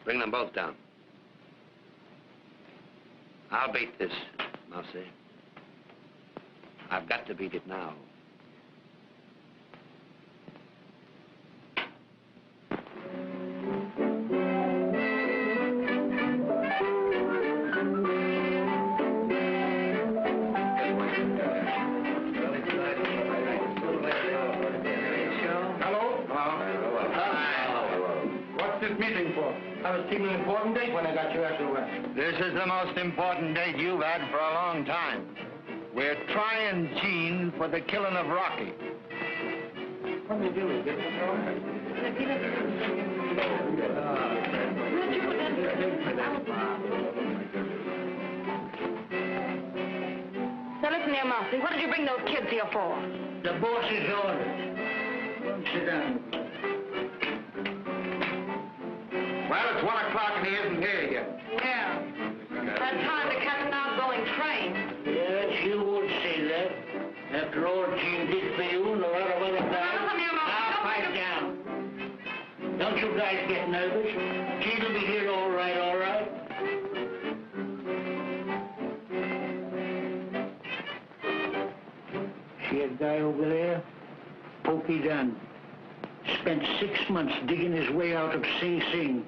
Bring them both down. I'll beat this, Mousy. I've got to beat it now. I was keeping an important date when I got you after arrest. This is the most important date you've had for a long time. We're trying Gene for the killing of Rocky. What are you doing? So listen here, Mousy. What did you bring those kids here for? The boss's orders. Come sit down. Well, it's 1 o'clock and he isn't here yet. Yeah. That time to catch an outgoing train. Yes, you would say that. After all Gene did for you and a lot of other guys. Now, pipe down. Don't you guys get nervous. Gene will be here all right, all right. See that guy over there? Pokey Dunn. Spent 6 months digging his way out of Sing Sing.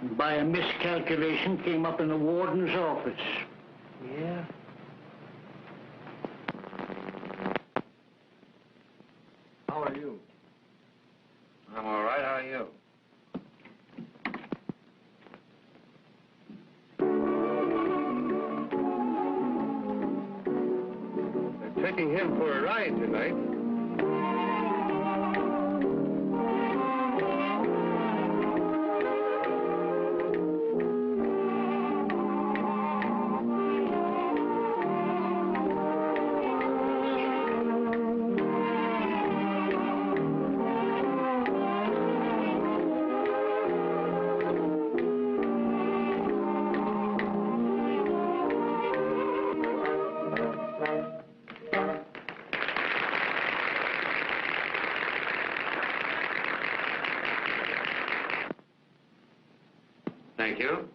And by a miscalculation, came up in the warden's office. Yeah? How are you? I'm all right. How are you? They're taking him for a ride tonight. Thank you.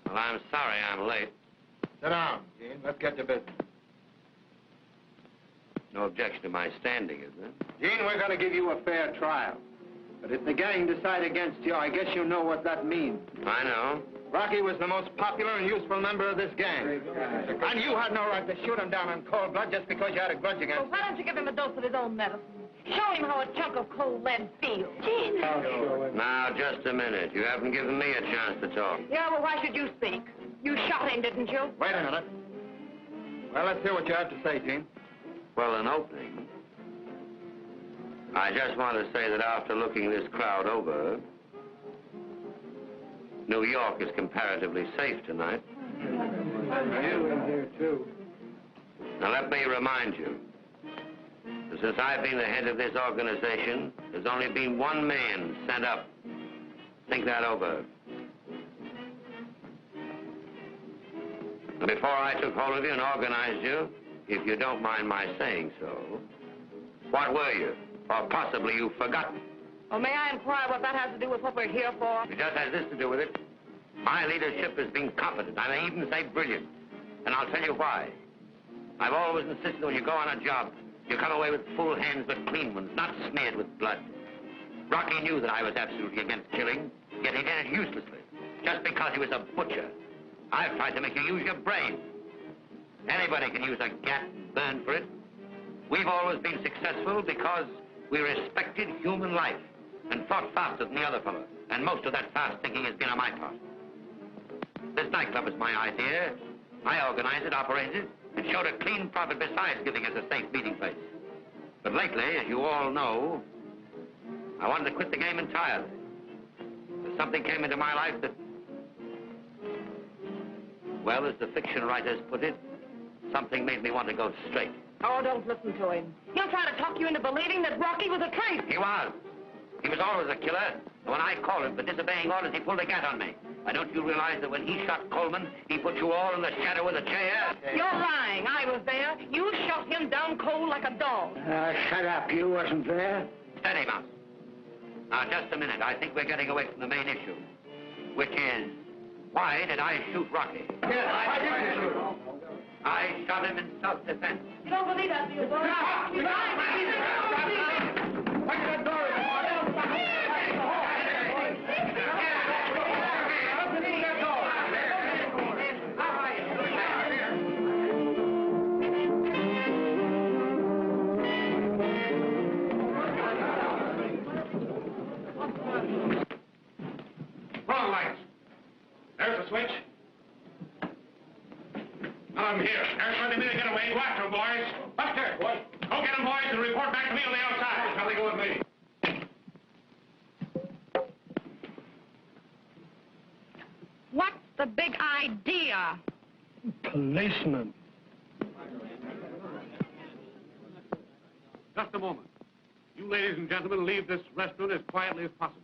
Well, I'm sorry I'm late. Sit down, Gene. Let's get to business. No objection to my standing, is there? Gene, we're going to give you a fair trial. But if the gang decide against you, I guess you know what that means. I know. Rocky was the most popular and useful member of this gang. And you had no right to shoot him down in cold blood just because you had a grudge against him. Well, why don't you give him a dose of his own medicine? Show him how a chunk of cold lead feels. Gene. Now, just a minute. You haven't given me a chance to talk. Yeah, well, why should you speak? You shot him, didn't you? Wait a minute. Well, let's hear what you have to say, Gene. Well, an opening. I just want to say that after looking this crowd over, New York is comparatively safe tonight. You in here, too. Now, let me remind you, that since I've been the head of this organization, there's only been one man sent up. Think that over. And before I took hold of you and organized you, if you don't mind my saying so, what were you? Or possibly you've forgotten. Well, may I inquire what that has to do with what we're here for? It just has this to do with it. My leadership has been competent. I may even say brilliant. And I'll tell you why. I've always insisted when you go on a job, you come away with full hands but clean ones, not smeared with blood. Rocky knew that I was absolutely against killing, yet he did it uselessly, just because he was a butcher. I've tried to make you use your brain. Anybody can use a gat and burn for it. We've always been successful because we respected human life and thought faster than the other fellow. And most of that fast thinking has been on my part. This nightclub is my idea. I organized it, operated it, and showed a clean profit besides giving us a safe meeting place. But lately, as you all know, I wanted to quit the game entirely. Something came into my life that, well, as the fiction writers put it, something made me want to go straight. Oh, don't listen to him. He'll try to talk you into believing that Rocky was a traitor. He was. He was always a killer. And when I called him for disobeying orders, he pulled a gat on me. Why, don't you realize that when he shot Coleman, he put you all in the shadow of the chair? You're lying. I was there. You shot him down cold like a dog. Shut up. You wasn't there. Steady, Mouse. Now, just a minute. I think we're getting away from the main issue, which is, why did I shoot Rocky? Yes, why did you shoot him? I shot him in self-defense. You don't believe that, do you, boy? You Wrong lights. There's the switch. I'm here. There's where they made to get away. Go after them, boys. Upstairs, boys. Go get them, boys, and report back to me on the outside. Shall they go with me? What's the big idea? Policeman. Just a moment. You ladies and gentlemen leave this restaurant as quietly as possible.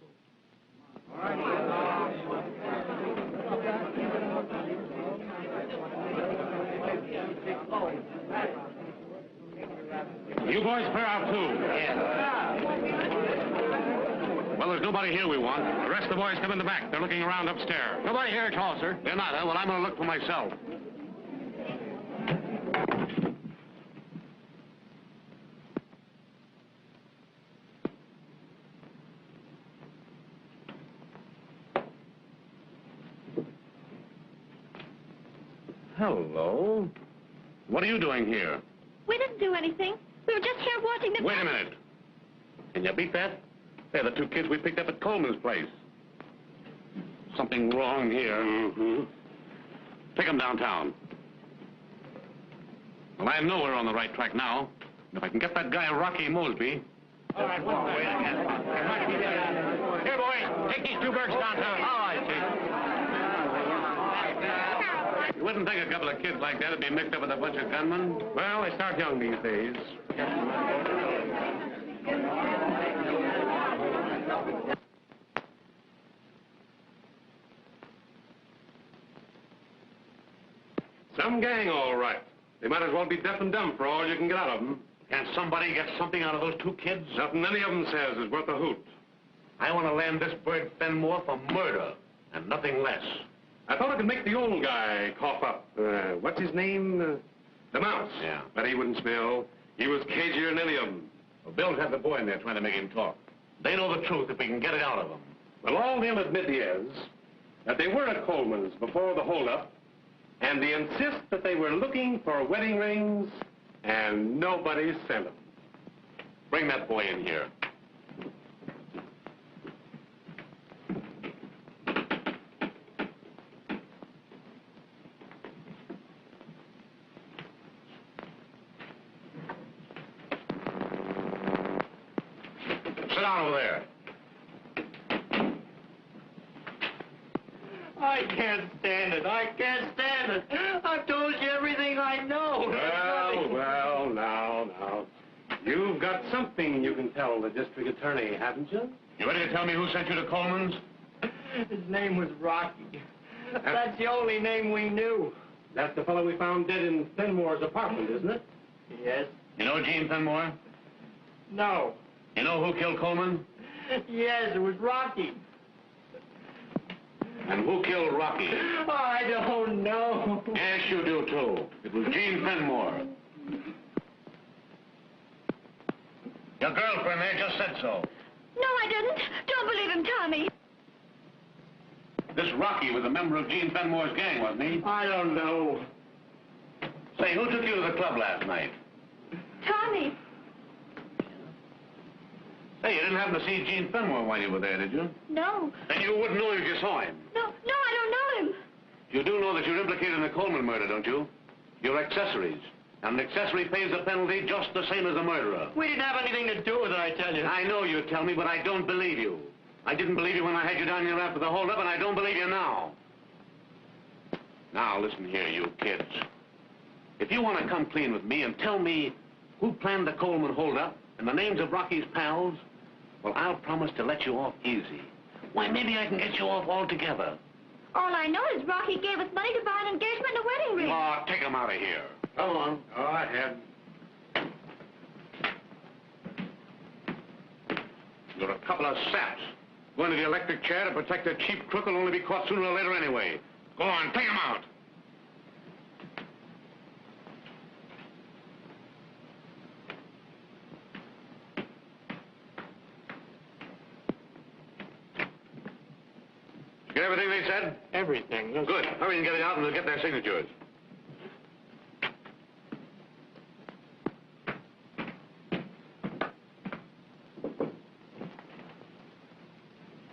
You boys clear out, too. Yeah. Well, there's nobody here we want. The rest of the boys come in the back. They're looking around upstairs. Nobody here at all, sir. They're not, huh? Well, I'm going to look for myself. Hello. What are you doing here? We didn't do anything. We were just here watching the... Wait a minute. Can you beat that? They're the two kids we picked up at Coleman's place. Something wrong here. Mm-hmm. Take them downtown. Well, I know we're on the right track now. If I can get that guy Rocky Mosby... All right, wait again. Here, boys, take these two birds downtown. All right, Chief. You wouldn't think a couple of kids like that would be mixed up with a bunch of gunmen? Well, they start young these days. Some gang, all right. They might as well be deaf and dumb for all you can get out of them. Can't somebody get something out of those two kids? Nothing any of them says is worth a hoot. I want to land this bird Fenmore for murder, and nothing less. I thought I could make the old guy cough up. What's his name? The Mouse. Yeah. But he wouldn't spill. He was cagier than any of them. Well, Bill's had the boy in there trying to make him talk. They know the truth if we can get it out of them. Well, all they'll admit is that they were at Coleman's before the holdup, and they insist that they were looking for wedding rings, and nobody sent them. Bring that boy in here. Sit down over there. I can't stand it. I can't stand it. I've told you everything I know. Well, now. You've got something you can tell the district attorney, haven't you? You ready to tell me who sent you to Coleman's? His name was Rocky. That's the only name we knew. That's the fellow we found dead in Fenmore's apartment, isn't it? Yes. You know Gene Fenmore? No. You know who killed Coleman? Yes, it was Rocky. And who killed Rocky? Oh, I don't know. Yes, you do, too. It was Gene Fenmore. Your girlfriend there just said so. No, I didn't. Don't believe him, Tommy. This Rocky was a member of Gene Fenmore's gang, wasn't he? I don't know. Say, who took you to the club last night? Tommy. Hey, you didn't happen to see Gene Fenmore while you were there, did you? No. Then you wouldn't know if you saw him. No, I don't know him. You do know that you're implicated in the Coleman murder, don't you? You're accessories. And an accessory pays the penalty just the same as a murderer. We didn't have anything to do with it, I tell you. I know you tell me, but I don't believe you. I didn't believe you when I had you down here after the holdup, and I don't believe you now. Now, listen here, you kids. If you want to come clean with me and tell me who planned the Coleman holdup and the names of Rocky's pals, well, I'll promise to let you off easy. Why, maybe I can get you off altogether. All I know is Rocky gave us money to buy an engagement and a wedding ring. Oh, take him out of here. Come on. Go ahead. You're a couple of saps. Going to the electric chair to protect a cheap crook will only be caught sooner or later anyway. Go on, take him out. You get everything they said? Everything. Good. Hurry and get it out and we'll get their signatures.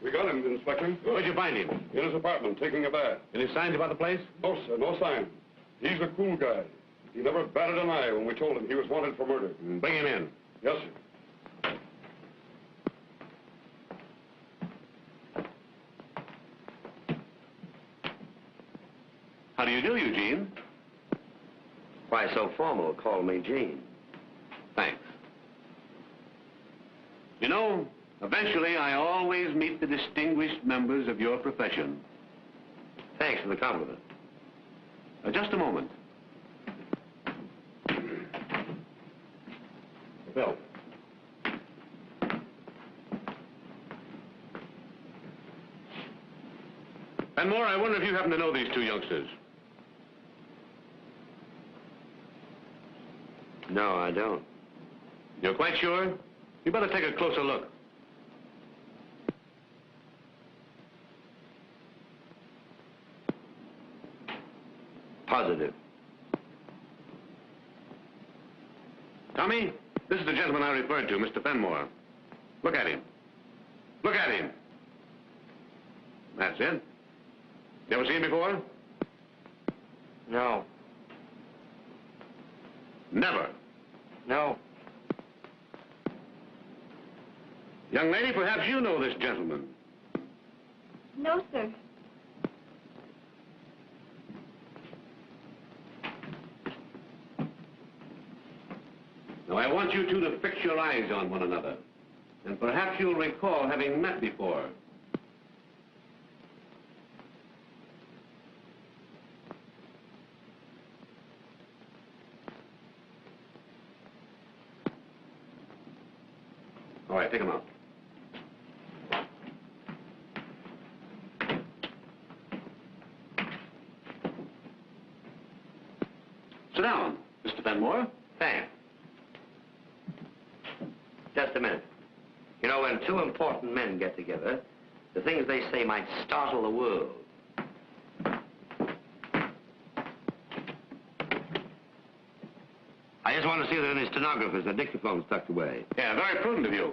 We got him, Inspector. Where'd you find him? In his apartment, taking a bath. Any signs about the place? No, sir, no sign. He's a cool guy. He never batted an eye when we told him he was wanted for murder. Bring him in. Yes, sir. How do you do, Eugene? Why so formal? Call me Gene. Thanks. You know, eventually I always meet the distinguished members of your profession. Thanks for the compliment. Just a moment. Bill. And more, I wonder if you happen to know these two youngsters. No, I don't. You're quite sure? You better take a closer look. Positive. Tommy, this is the gentleman I referred to, Mr. Fenmore. Look at him. Look at him. That's it. You ever seen him before? No. Never. No. Young lady, perhaps you know this gentleman. No, sir. Now, I want you two to fix your eyes on one another. And perhaps you'll recall having met before. All right, take him out. Sit down, Mr. Fenmore. Thanks. Just a minute. You know, when two important men get together, the things they say might startle the world. I just want to see that in his stenographers, the dictaphone's tucked away. Yeah, very prudent of you.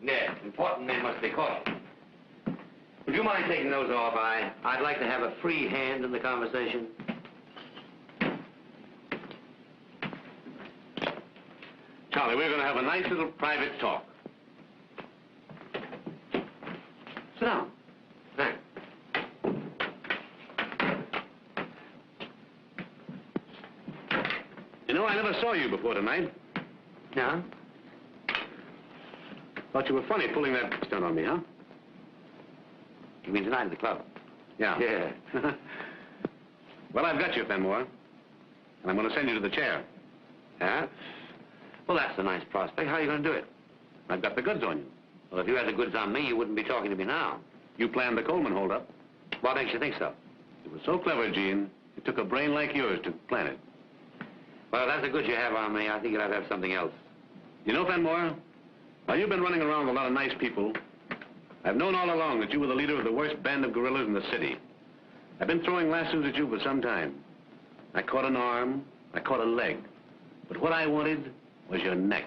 Yes, important men must be caught. Would you mind taking those off? I'd like to have a free hand in the conversation. Charlie, we're going to have a nice little private talk. Sit down. Thanks. You know, I never saw you before tonight. Yeah? Thought you were funny pulling that stunt on me, huh? You mean tonight at the club? Yeah. Yeah. Well, I've got you, Fenmore. And I'm going to send you to the chair. Yeah? Well, that's a nice prospect. How are you going to do it? I've got the goods on you. Well, if you had the goods on me, you wouldn't be talking to me now. You planned the Coleman holdup. What makes you think so? It was so clever, Gene. It took a brain like yours to plan it. Well, if that's the goods you have on me, I think you'll have to have something else. You know, Fenmore, while you've been running around with a lot of nice people, I've known all along that you were the leader of the worst band of guerrillas in the city. I've been throwing lassos at you for some time. I caught an arm, I caught a leg. But what I wanted was your neck.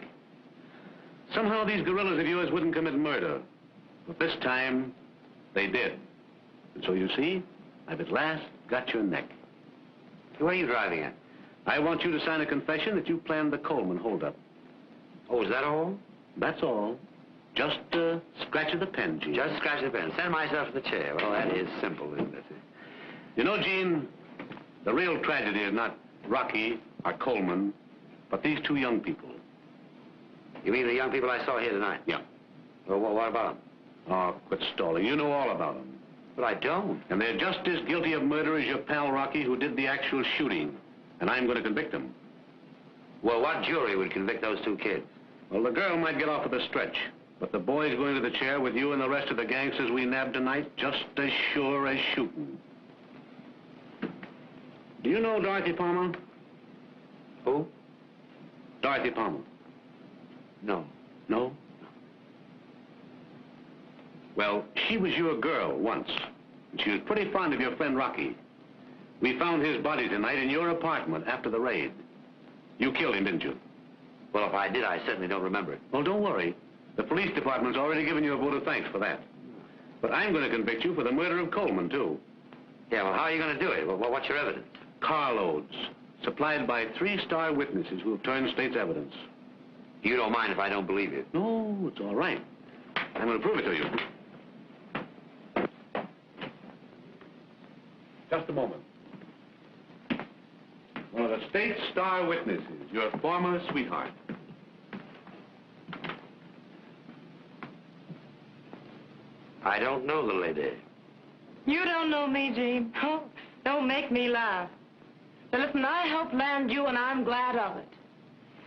Somehow these guerrillas of yours wouldn't commit murder. But this time, they did. And so you see, I've at last got your neck. Where are you driving at? I want you to sign a confession that you planned the Coleman holdup. Oh, is that all? That's all. Just a scratch of the pen, Gene. Just scratch the pen. Send myself to the chair. Well, that is simple, isn't it? You know, Gene, the real tragedy is not Rocky or Coleman, but these two young people. You mean the young people I saw here tonight? Yeah. Well, what about them? Oh, quit stalling. You know all about them. But I don't. And they're just as guilty of murder as your pal Rocky, who did the actual shooting. And I'm going to convict them. Well, what jury would convict those two kids? Well, the girl might get off with a stretch. But the boy's going to the chair with you and the rest of the gangsters we nabbed tonight, just as sure as shooting. Do you know Dorothy Palmer? Who? Dorothy Palmer. No. No? Well, she was your girl once. And she was pretty fond of your friend Rocky. We found his body tonight in your apartment after the raid. You killed him, didn't you? Well, if I did, I certainly don't remember it. Well, don't worry. The police department's already given you a vote of thanks for that. But I'm going to convict you for the murder of Coleman, too. Yeah, well, how are you going to do it? Well, what's your evidence? Carloads, supplied by 3-star witnesses who have turned state's evidence. You don't mind if I don't believe you? No, it's all right. I'm going to prove it to you. Just a moment. One of the state's star witnesses, your former sweetheart. I don't know the lady. You don't know me, Gene. Oh, don't make me laugh. Now, listen, I helped land you, and I'm glad of it.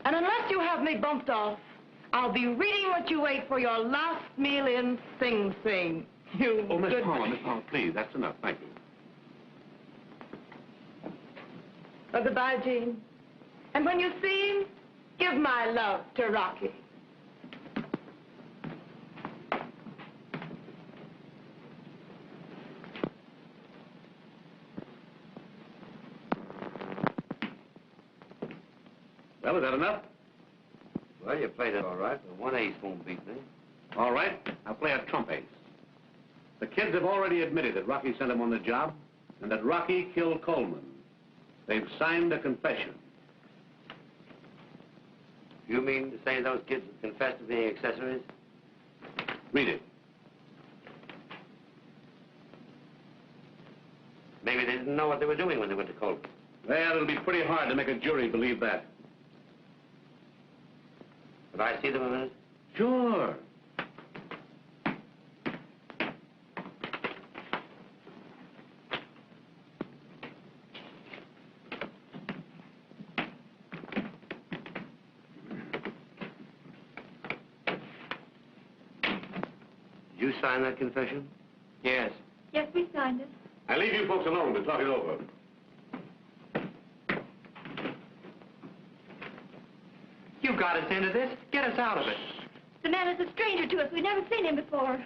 And unless you have me bumped off, I'll be reading what you ate for your last meal in Sing Sing. You Oh, Miss good... Palmer, please, that's enough. Thank you. Well, goodbye, Gene. And when you see him, give my love to Rocky. Well, is that enough? Well, you played it all right, but 1 ace won't beat me. All right, I'll play a trump ace. The kids have already admitted that Rocky sent them on the job and that Rocky killed Coleman. They've signed a confession. You mean to say those kids have confessed to being accessories? Read it. Maybe they didn't know what they were doing when they went to Coleman. Well, it'll be pretty hard to make a jury believe that. Could I see them a minute? Sure. Did you sign that confession? Yes. Yes, we signed it. I leave you folks alone to talk it over. You got us into this. Get us out of it. The man is a stranger to us. We've never seen him before.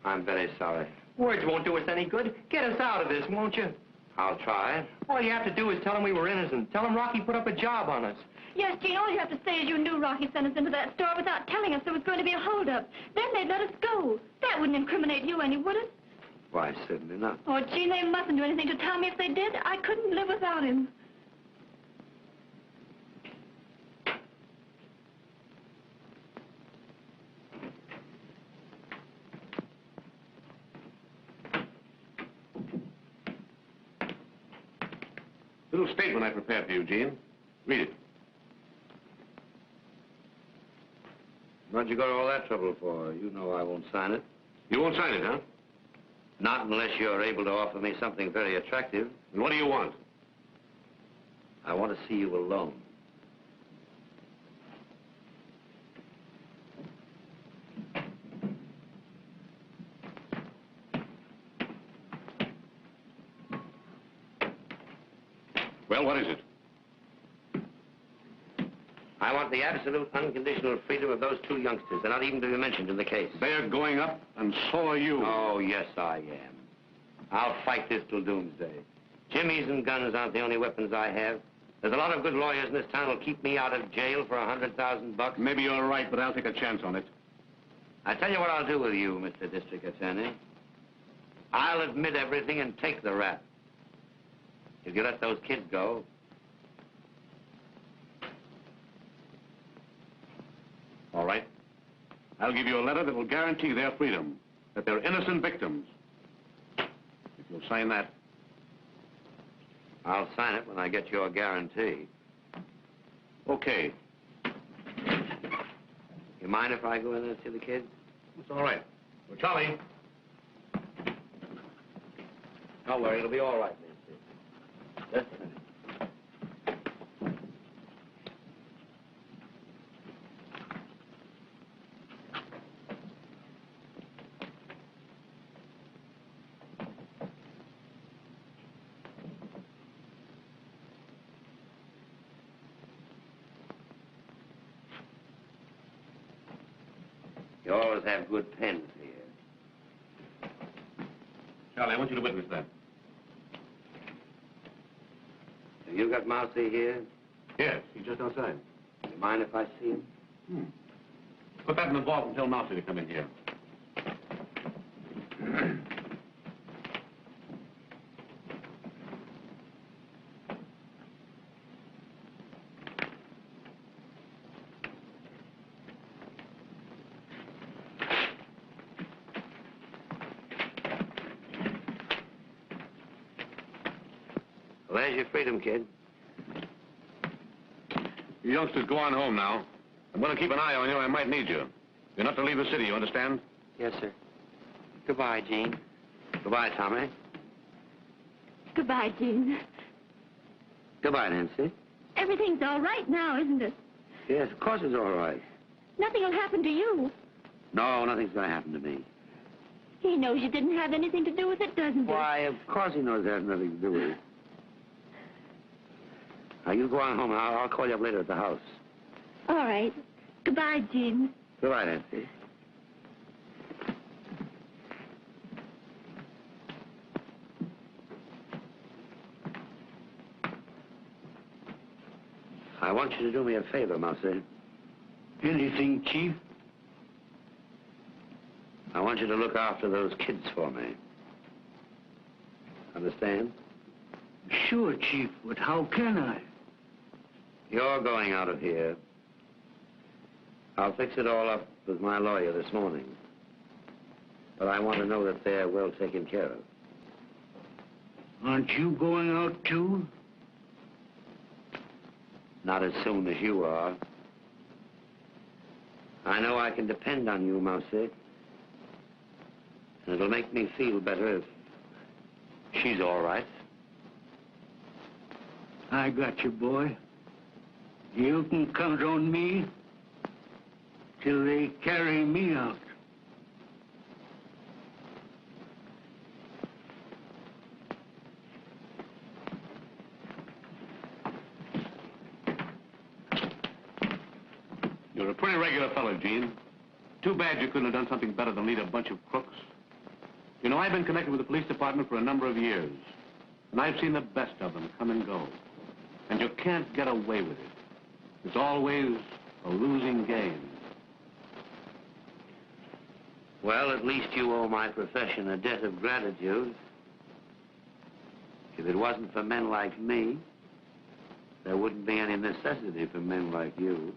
I'm very sorry. Words won't do us any good. Get us out of this, won't you? I'll try. All you have to do is tell him we were innocent. Tell him Rocky put up a job on us. Yes, Gene, all you have to say is you knew Rocky sent us into that store without telling us there was going to be a holdup. Then they'd let us go. That wouldn't incriminate you any, would it? Why, certainly not. Oh, Gene, they mustn't do anything to tell me if they did. I couldn't live without him. Little statement I prepared for you, Gene. Read it. What'd you go to all that trouble for? You know I won't sign it. You won't sign it, huh? Not unless you're able to offer me something very attractive. And what do you want? I want to see you alone. Well, what is it? I want the absolute unconditional freedom of those two youngsters. They're not even to be mentioned in the case. They're going up, and so are you. Oh, yes, I am. I'll fight this till doomsday. Jimmies and guns aren't the only weapons I have. There's a lot of good lawyers in this town who'll keep me out of jail for $100,000. Maybe you're right, but I'll take a chance on it. I tell you what I'll do with you, Mr. District Attorney. I'll admit everything and take the rap. If you let those kids go. All right. I'll give you a letter that will guarantee their freedom, that they're innocent victims. If you'll sign that. I'll sign it when I get your guarantee. Okay. You mind if I go in there and see the kids? It's all right. Well, Charlie. Don't worry, it'll be all right, Nancy. Just a minute. You always have good pens here. Charlie, I want you to witness that. Have you got Mousy here? Yes, he's just outside. Do you mind if I see him? Put that in the vault and tell Mousy to come in here. Well, there's your freedom, kid. You youngsters go on home now. I'm going to keep an eye on you. I might need you. You're not to leave the city, you understand? Yes, sir. Goodbye, Jane. Goodbye, Tommy. Goodbye, Jean. Goodbye, Nancy. Everything's all right now, isn't it? Yes, of course it's all right. Nothing will happen to you. No, nothing's going to happen to me. He knows you didn't have anything to do with it, doesn't he? Why, of course he knows it has nothing to do with it. Now, you go on home, and I'll call you up later at the house. All right. Goodbye, Jean. Goodbye, Nancy. I want you to do me a favor, Mousy. Anything, Chief? I want you to look after those kids for me. Understand? Sure, Chief, but how can I? You're going out of here. I'll fix it all up with my lawyer this morning. But I want to know that they're well taken care of. Aren't you going out, too? Not as soon as you are. I know I can depend on you, Mousy. And it'll make me feel better if she's all right. I got you, boy. You can count on me till they carry me out. You're a pretty regular fellow, Gene. Too bad you couldn't have done something better than lead a bunch of crooks. You know, I've been connected with the police department for a number of years, and I've seen the best of them come and go. And you can't get away with it. It's always a losing game. Well, at least you owe my profession a debt of gratitude. If it wasn't for men like me, there wouldn't be any necessity for men like you.